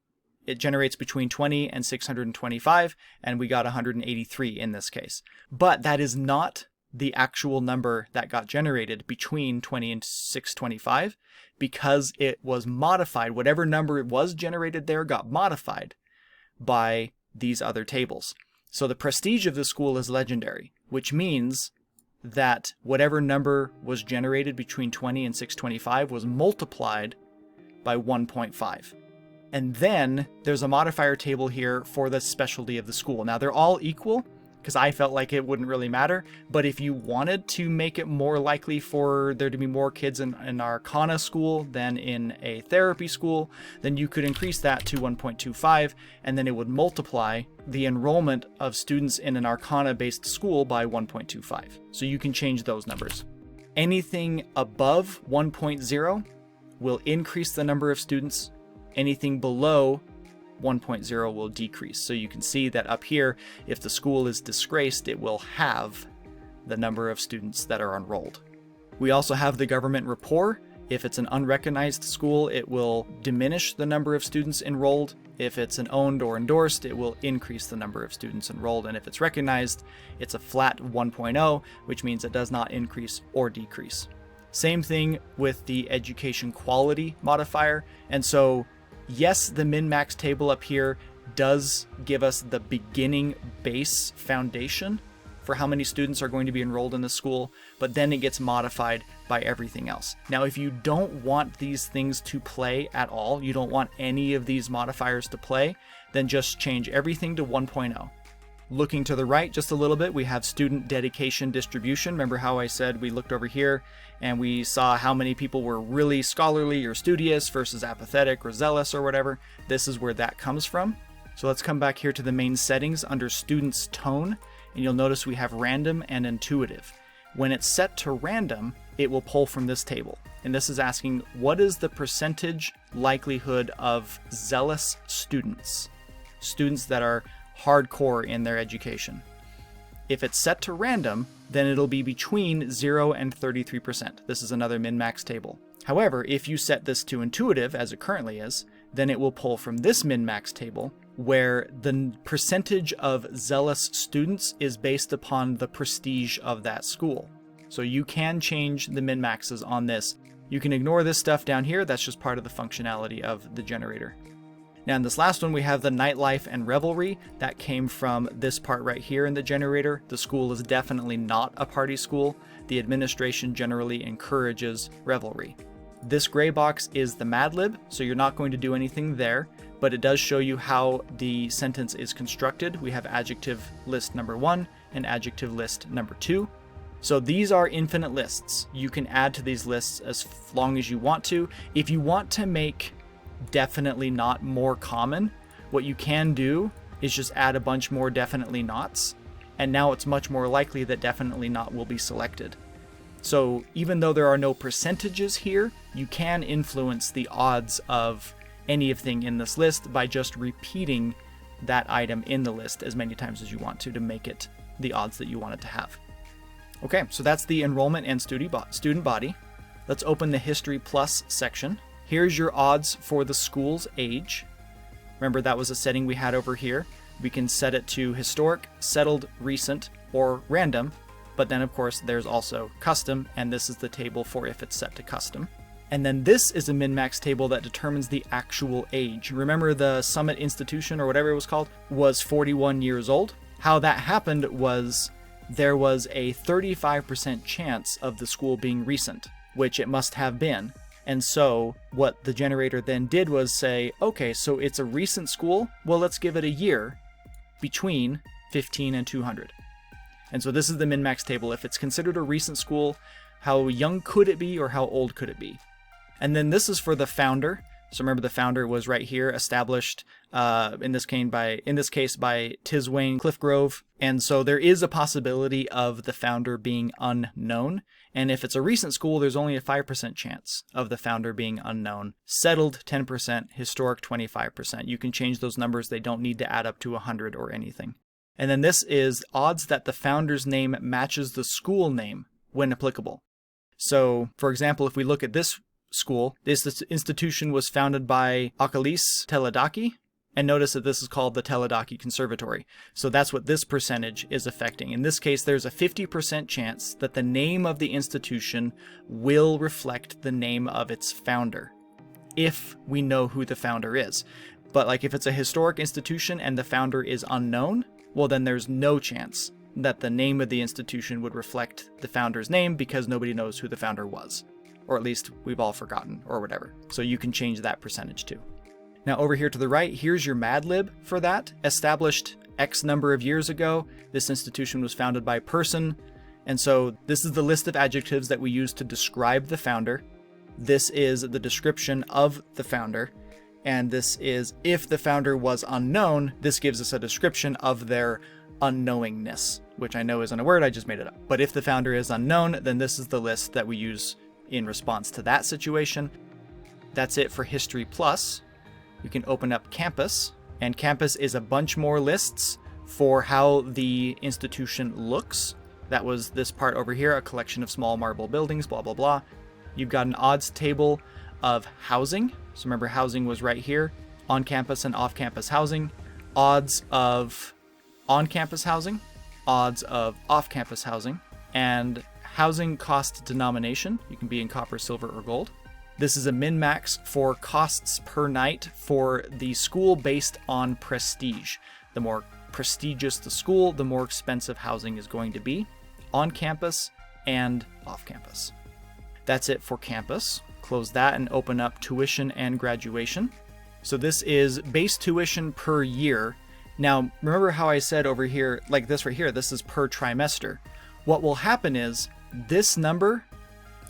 it generates between 20 and 625, and we got 183 in this case. But that is not the actual number that got generated between 20 and 625, because it was modified. Whatever number it was generated there got modified by these other tables. So the prestige of the school is legendary, which means that whatever number was generated between 20 and 625 was multiplied by 1.5. And then there's a modifier table here for the specialty of the school. Now they're all equal because I felt like it wouldn't really matter, but if you wanted to make it more likely for there to be more kids in an Arcana school than in a therapy school, then you could increase that to 1.25, and then it would multiply the enrollment of students in an Arcana-based school by 1.25. So you can change those numbers. Anything above 1.0 will increase the number of students. Anything below 1.0 will decrease. So you can see that up here, if the school is disgraced, it will halve the number of students that are enrolled. We also have the government rapport. If it's an unrecognized school, it will diminish the number of students enrolled. If it's an owned or endorsed, it will increase the number of students enrolled. And if it's recognized, it's a flat 1.0, which means it does not increase or decrease. Same thing with the education quality modifier. And so yes, the min-max table up here does give us the beginning base foundation for how many students are going to be enrolled in the school, but then it gets modified by everything else. Now, if you don't want these things to play at all, you don't want any of these modifiers to play, then just change everything to 1.0. Looking to the right just a little bit, we have student dedication distribution. Remember how I said we looked over here and we saw how many people were really scholarly or studious versus apathetic or zealous or whatever? This is where that comes from. So let's come back here to the main settings under students tone, and you'll notice we have random and intuitive. When it's set to random, it will pull from this table. And this is asking, what is the percentage likelihood of zealous students? Students that are hardcore in their education. If it's set to random, then it'll be between 0 and 33%. This is another min-max table. However, if you set this to intuitive, as it currently is, then it will pull from this min-max table, where the percentage of zealous students is based upon the prestige of that school. So you can change the min-maxes on this. You can ignore this stuff down here. That's just part of the functionality of the generator. Now in this last one, we have the nightlife and revelry. That came from this part right here in the generator. The school is definitely not a party school. The administration generally encourages revelry. This gray box is the Mad Lib, so you're not going to do anything there, but it does show you how the sentence is constructed. We have adjective list number 1 and adjective list number 2. So these are infinite lists. You can add to these lists as long as you want to. If you want to make definitely not more common, what you can do is just add a bunch more definitely nots, and now it's much more likely that definitely not will be selected. So even though there are no percentages here, you can influence the odds of anything in this list by just repeating that item in the list as many times as you want to make it the odds that you want it to have. Okay, so that's the enrollment and student body. Let's open the History Plus section. Here's your odds for the school's age. Remember, that was a setting we had over here. We can set it to historic, settled, recent, or random. But then, of course, there's also custom, and this is the table for if it's set to custom. And then this is a min-max table that determines the actual age. Remember the Summit Institution, or whatever it was called, was 41 years old? How that happened was there was a 35% chance of the school being recent, which it must have been. And so what the generator then did was say, okay, so it's a recent school, well, let's give it a year between 15 and 200. And so this is the min-max table. If it's considered a recent school, how young could it be, or how old could it be? And then this is for the founder. So remember, the founder was right here, established in this case by Tiswane Cliffgrove. And so there is a possibility of the founder being unknown. And if it's a recent school, there's only a 5% chance of the founder being unknown. Settled 10%, historic 25%. You can change those numbers. They don't need to add up to 100 or anything. And then this is odds that the founder's name matches the school name when applicable. So, for example, if we look at this school, this institution was founded by Akalis Teledaki, and notice that this is called the Teledaki Conservatory. So that's what this percentage is affecting. In this case, there's a 50% chance that the name of the institution will reflect the name of its founder, if we know who the founder is. But like if it's a historic institution and the founder is unknown, well then there's no chance that the name of the institution would reflect the founder's name, because nobody knows who the founder was. Or at least we've all forgotten, or whatever. So you can change that percentage too. Now over here to the right, here's your Mad Lib for that. Established X number of years ago, this institution was founded by person. And so this is the list of adjectives that we use to describe the founder. This is the description of the founder. And this is, if the founder was unknown, this gives us a description of their unknowingness, which I know isn't a word, I just made it up. But if the founder is unknown, then this is the list that we use in response to that situation. That's it for History Plus. You can open up Campus, and Campus is a bunch more lists for how the institution looks. That was this part over here, a collection of small marble buildings, blah, blah, blah. You've got an odds table of housing. So remember, housing was right here, on-campus and off-campus housing. Odds of on-campus housing, odds of off-campus housing, and housing cost denomination. You can be in copper, silver, or gold. This is a min-max for costs per night for the school based on prestige. The more prestigious the school, the more expensive housing is going to be, on campus and off campus. That's it for campus. Close that and open up tuition and graduation. So this is base tuition per year. Now, remember how I said over here, like this right here, this is per trimester. What will happen is this number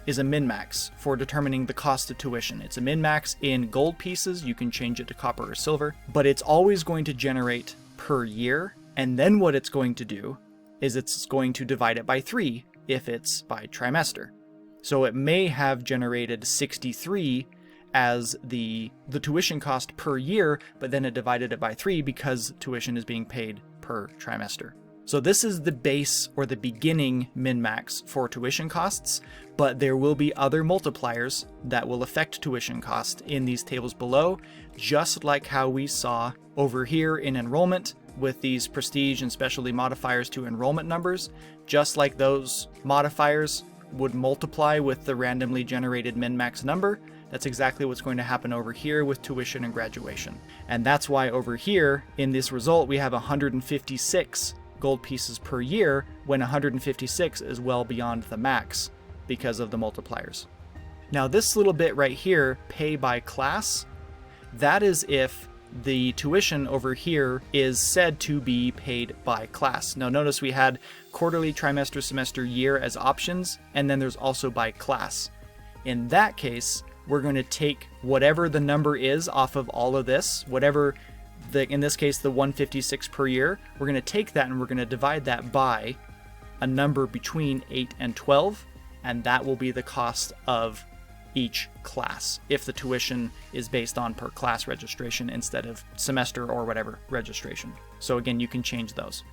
is a min-max for determining the cost of tuition. It's a min-max in gold pieces. You can change it to copper or silver, but it's always going to generate per year. And then what it's going to do is it's going to divide it by 3 if it's by trimester. So it may have generated 63 as the tuition cost per year, but then it divided it by 3 because tuition is being paid per trimester. So this is the base or the beginning min-max for tuition costs, but there will be other multipliers that will affect tuition cost in these tables below, just like how we saw over here in enrollment with these prestige and specialty modifiers to enrollment numbers. Just like those modifiers would multiply with the randomly generated min-max number, that's exactly what's going to happen over here with tuition and graduation. And that's why over here in this result we have 156 gold pieces per year, when 156 is well beyond the max because of the multipliers. Now this little bit right here, pay by class, that is if the tuition over here is said to be paid by class. Now notice we had quarterly, trimester, semester, year as options, and then there's also by class. In that case, we're going to take whatever the number is off of all of this, whatever in this case, the 156 per year, we're going to take that and we're going to divide that by a number between 8 and 12, and that will be the cost of each class if the tuition is based on per class registration instead of semester or whatever registration. So again, you can change those.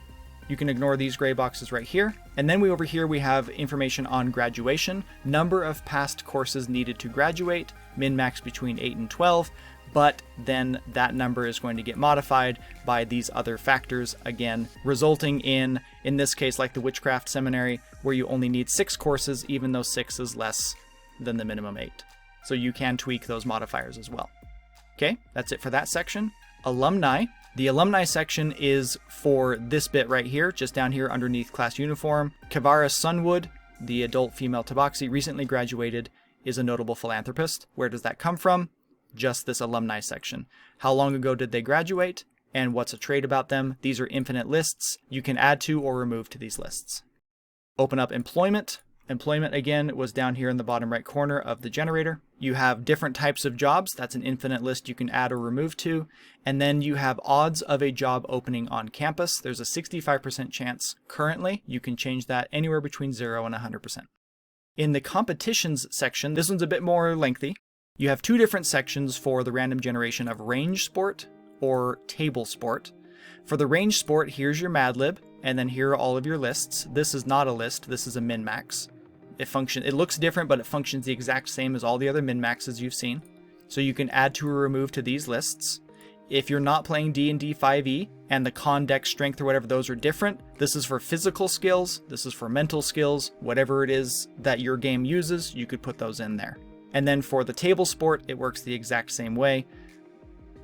You can ignore these gray boxes right here. And then over here we have information on graduation, number of past courses needed to graduate, min-max between 8 and 12, but then that number is going to get modified by these other factors, again, resulting in this case, like the Witchcraft Seminary, where you only need 6 courses, even though 6 is less than the minimum 8. so you can tweak those modifiers as well. Okay, that's it for that section. Alumni. The alumni section is for this bit right here, just down here underneath class uniform. Kavara Sunwood, the adult female tabaxi, recently graduated, is a notable philanthropist. Where does that come from? Just this alumni section. How long ago did they graduate? And what's a trait about them? These are infinite lists. You can add to or remove to these lists. Open up employment. Employment, again, was down here in the bottom right corner of the generator. You have different types of jobs. That's an infinite list you can add or remove to. And then you have odds of a job opening on campus. There's a 65% chance currently. You can change that anywhere between 0 and 100%. In the competitions section, this one's a bit more lengthy. You have two different sections for the random generation of range sport or table sport. For the range sport, here's your Mad Lib, and then here are all of your lists. This is not a list, this is a min-max. It looks different, but it functions the exact same as all the other min-maxes you've seen. So you can add to or remove to these lists. If you're not playing D&D 5e and the con, dex, strength, or whatever, those are different. This is for physical skills, this is for mental skills, whatever it is that your game uses, you could put those in there. And then for the table sport, it works the exact same way.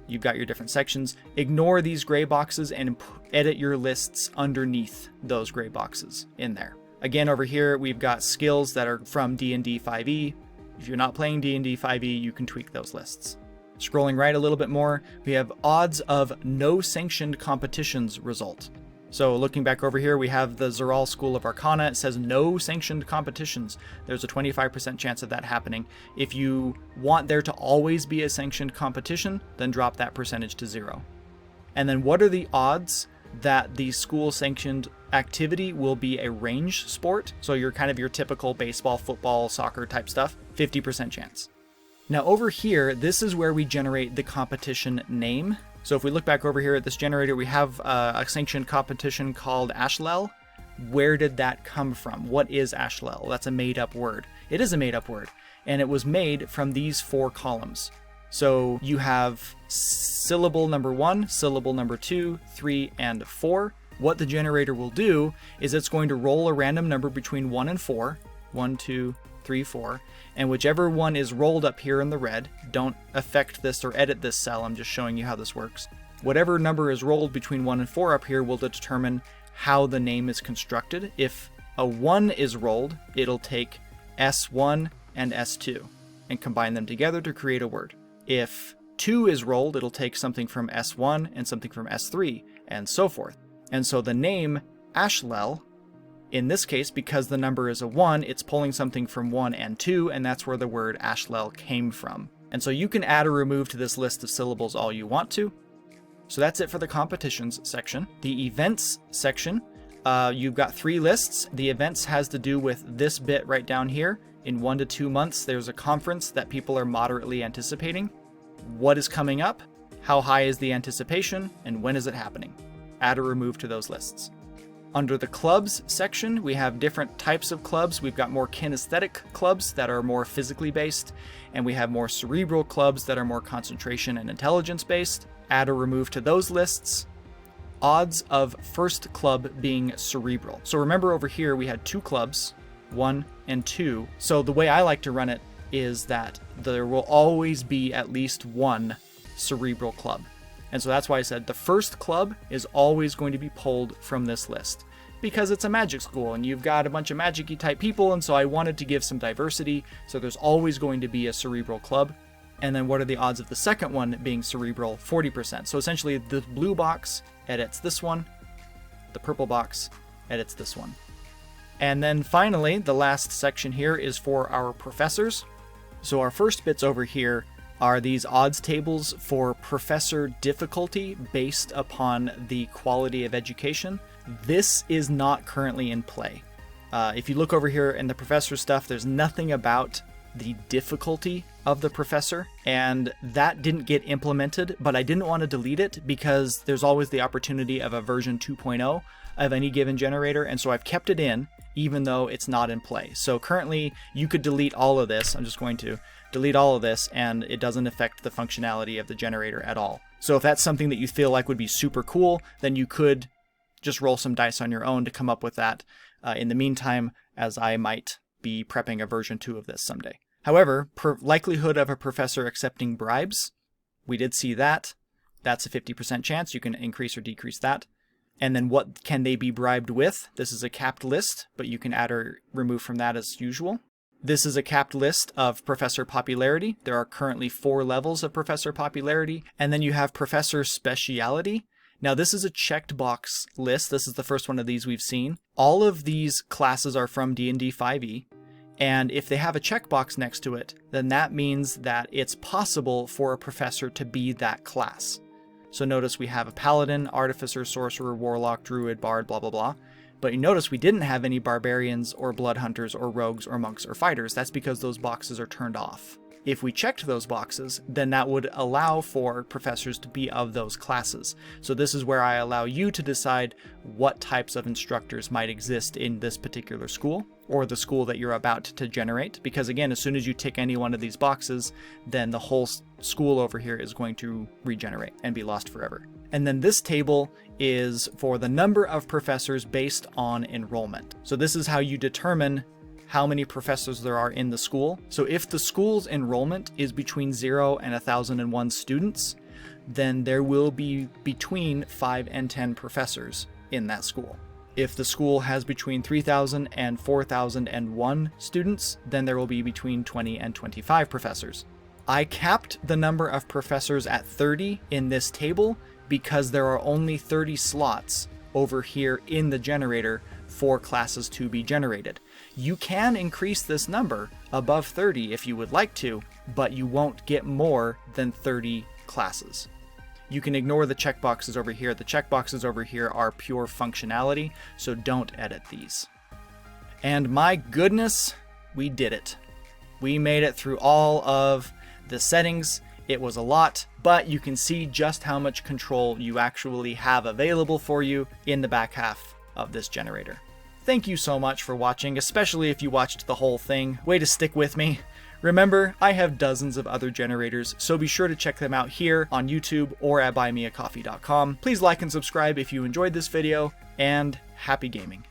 You've got your different sections. Ignore these gray boxes and edit your lists underneath those gray boxes in there. Again, over here, we've got skills that are from D&D 5e. If you're not playing D&D 5e, you can tweak those lists. Scrolling right a little bit more, we have odds of no sanctioned competitions result. So looking back over here, we have the Zeral School of Arcana. It says no sanctioned competitions. There's a 25% chance of that happening. If you want there to always be a sanctioned competition, then drop that percentage to 0. And then what are the odds that the school sanctioned activity will be a range sport? So you're kind of your typical baseball, football, soccer type stuff, 50% chance. Now over here, this is where we generate the competition name. So if we look back over here at this generator, we have a sanctioned competition called Ashlel. Where did that come from? What is Ashlel? That's a made-up word. It is a made-up word, and it was made from these 4 columns. So you have syllable number 1, syllable number 2, 3, and 4. What the generator will do is it's going to roll a random number between 1 and 4. 1, 2, 3, 4. And whichever one is rolled up here in the red, don't affect this or edit this cell, I'm just showing you how this works. Whatever number is rolled between 1 and 4 up here will determine how the name is constructed. If a 1 is rolled, it'll take S1 and S2 and combine them together to create a word. If 2 is rolled, it'll take something from S1 and something from S3, and so forth. And so the name Ashlel, in this case, because the number is a 1, it's pulling something from 1 and 2, and that's where the word Ashlel came from. And so you can add or remove to this list of syllables all you want to. So that's it for the competitions section. The events section, you've got 3 lists. The events has to do with this bit right down here. In 1 to 2 months, there's a conference that people are moderately anticipating. What is coming up? How high is the anticipation? And when is it happening? Add or remove to those lists. Under the clubs section, we have different types of clubs. We've got more kinesthetic clubs that are more physically based, and we have more cerebral clubs that are more concentration and intelligence based. Add or remove to those lists. Odds of first club being cerebral. So remember over here we had 2 clubs, 1 and 2. So the way I like to run it is that there will always be at least 1 cerebral club. And so that's why I said the first club is always going to be pulled from this list, because it's a magic school and you've got a bunch of magic-y type people, and so I wanted to give some diversity, so there's always going to be a cerebral club. And then what are the odds of the second one being cerebral? 40%. So essentially the blue box edits this one, the purple box edits this one. And then finally, the last section here is for our professors. So our first bits over here are these odds tables for professor difficulty based upon the quality of education. This is not currently in play. If you look over here in the professor stuff, there's nothing about the difficulty of the professor, and that didn't get implemented, but I didn't want to delete it because there's always the opportunity of a version 2.0 of any given generator, and so I've kept it in even though it's not in play. So currently you could delete all of this. I'm just going to delete all of this, and it doesn't affect the functionality of the generator at all. So if that's something that you feel like would be super cool, then you could just roll some dice on your own to come up with that in the meantime, as I might be prepping a version 2 of this someday. However, likelihood of a professor accepting bribes, we did see that. That's a 50% chance. You can increase or decrease that. And then what can they be bribed with? This is a capped list, but you can add or remove from that as usual. This is a capped list of professor popularity. There are currently 4 levels of professor popularity. And then you have professor speciality. Now this is a checked box list. This is the first one of these we've seen. All of these classes are from D&D 5e. And if they have a checkbox next to it, then that means that it's possible for a professor to be that class. So notice we have a paladin, artificer, sorcerer, warlock, druid, bard, blah, blah, blah. But you notice we didn't have any barbarians or blood hunters or rogues or monks or fighters. That's because those boxes are turned off. If we checked those boxes, then that would allow for professors to be of those classes. So this is where I allow you to decide what types of instructors might exist in this particular school, or the school that you're about to generate. Because again, as soon as you tick any one of these boxes, then the whole school over here is going to regenerate and be lost forever. And then this table is for the number of professors based on enrollment. So this is how you determine how many professors there are in the school. So if the school's enrollment is between 0 and 1,001 students, then there will be between 5 and 10 professors in that school. If the school has between 3,000 and 4,001 students, then there will be between 20 and 25 professors. I capped the number of professors at 30 in this table because there are only 30 slots over here in the generator for classes to be generated. You can increase this number above 30 if you would like to, but you won't get more than 30 classes. You can ignore the checkboxes over here. The checkboxes over here are pure functionality, so don't edit these. And my goodness, we did it. We made it through all of the settings. It was a lot, but you can see just how much control you actually have available for you in the back half of this generator. Thank you so much for watching, especially if you watched the whole thing. Way to stick with me. Remember, I have dozens of other generators, so be sure to check them out here on YouTube or at buymeacoffee.com. Please like and subscribe if you enjoyed this video, and happy gaming.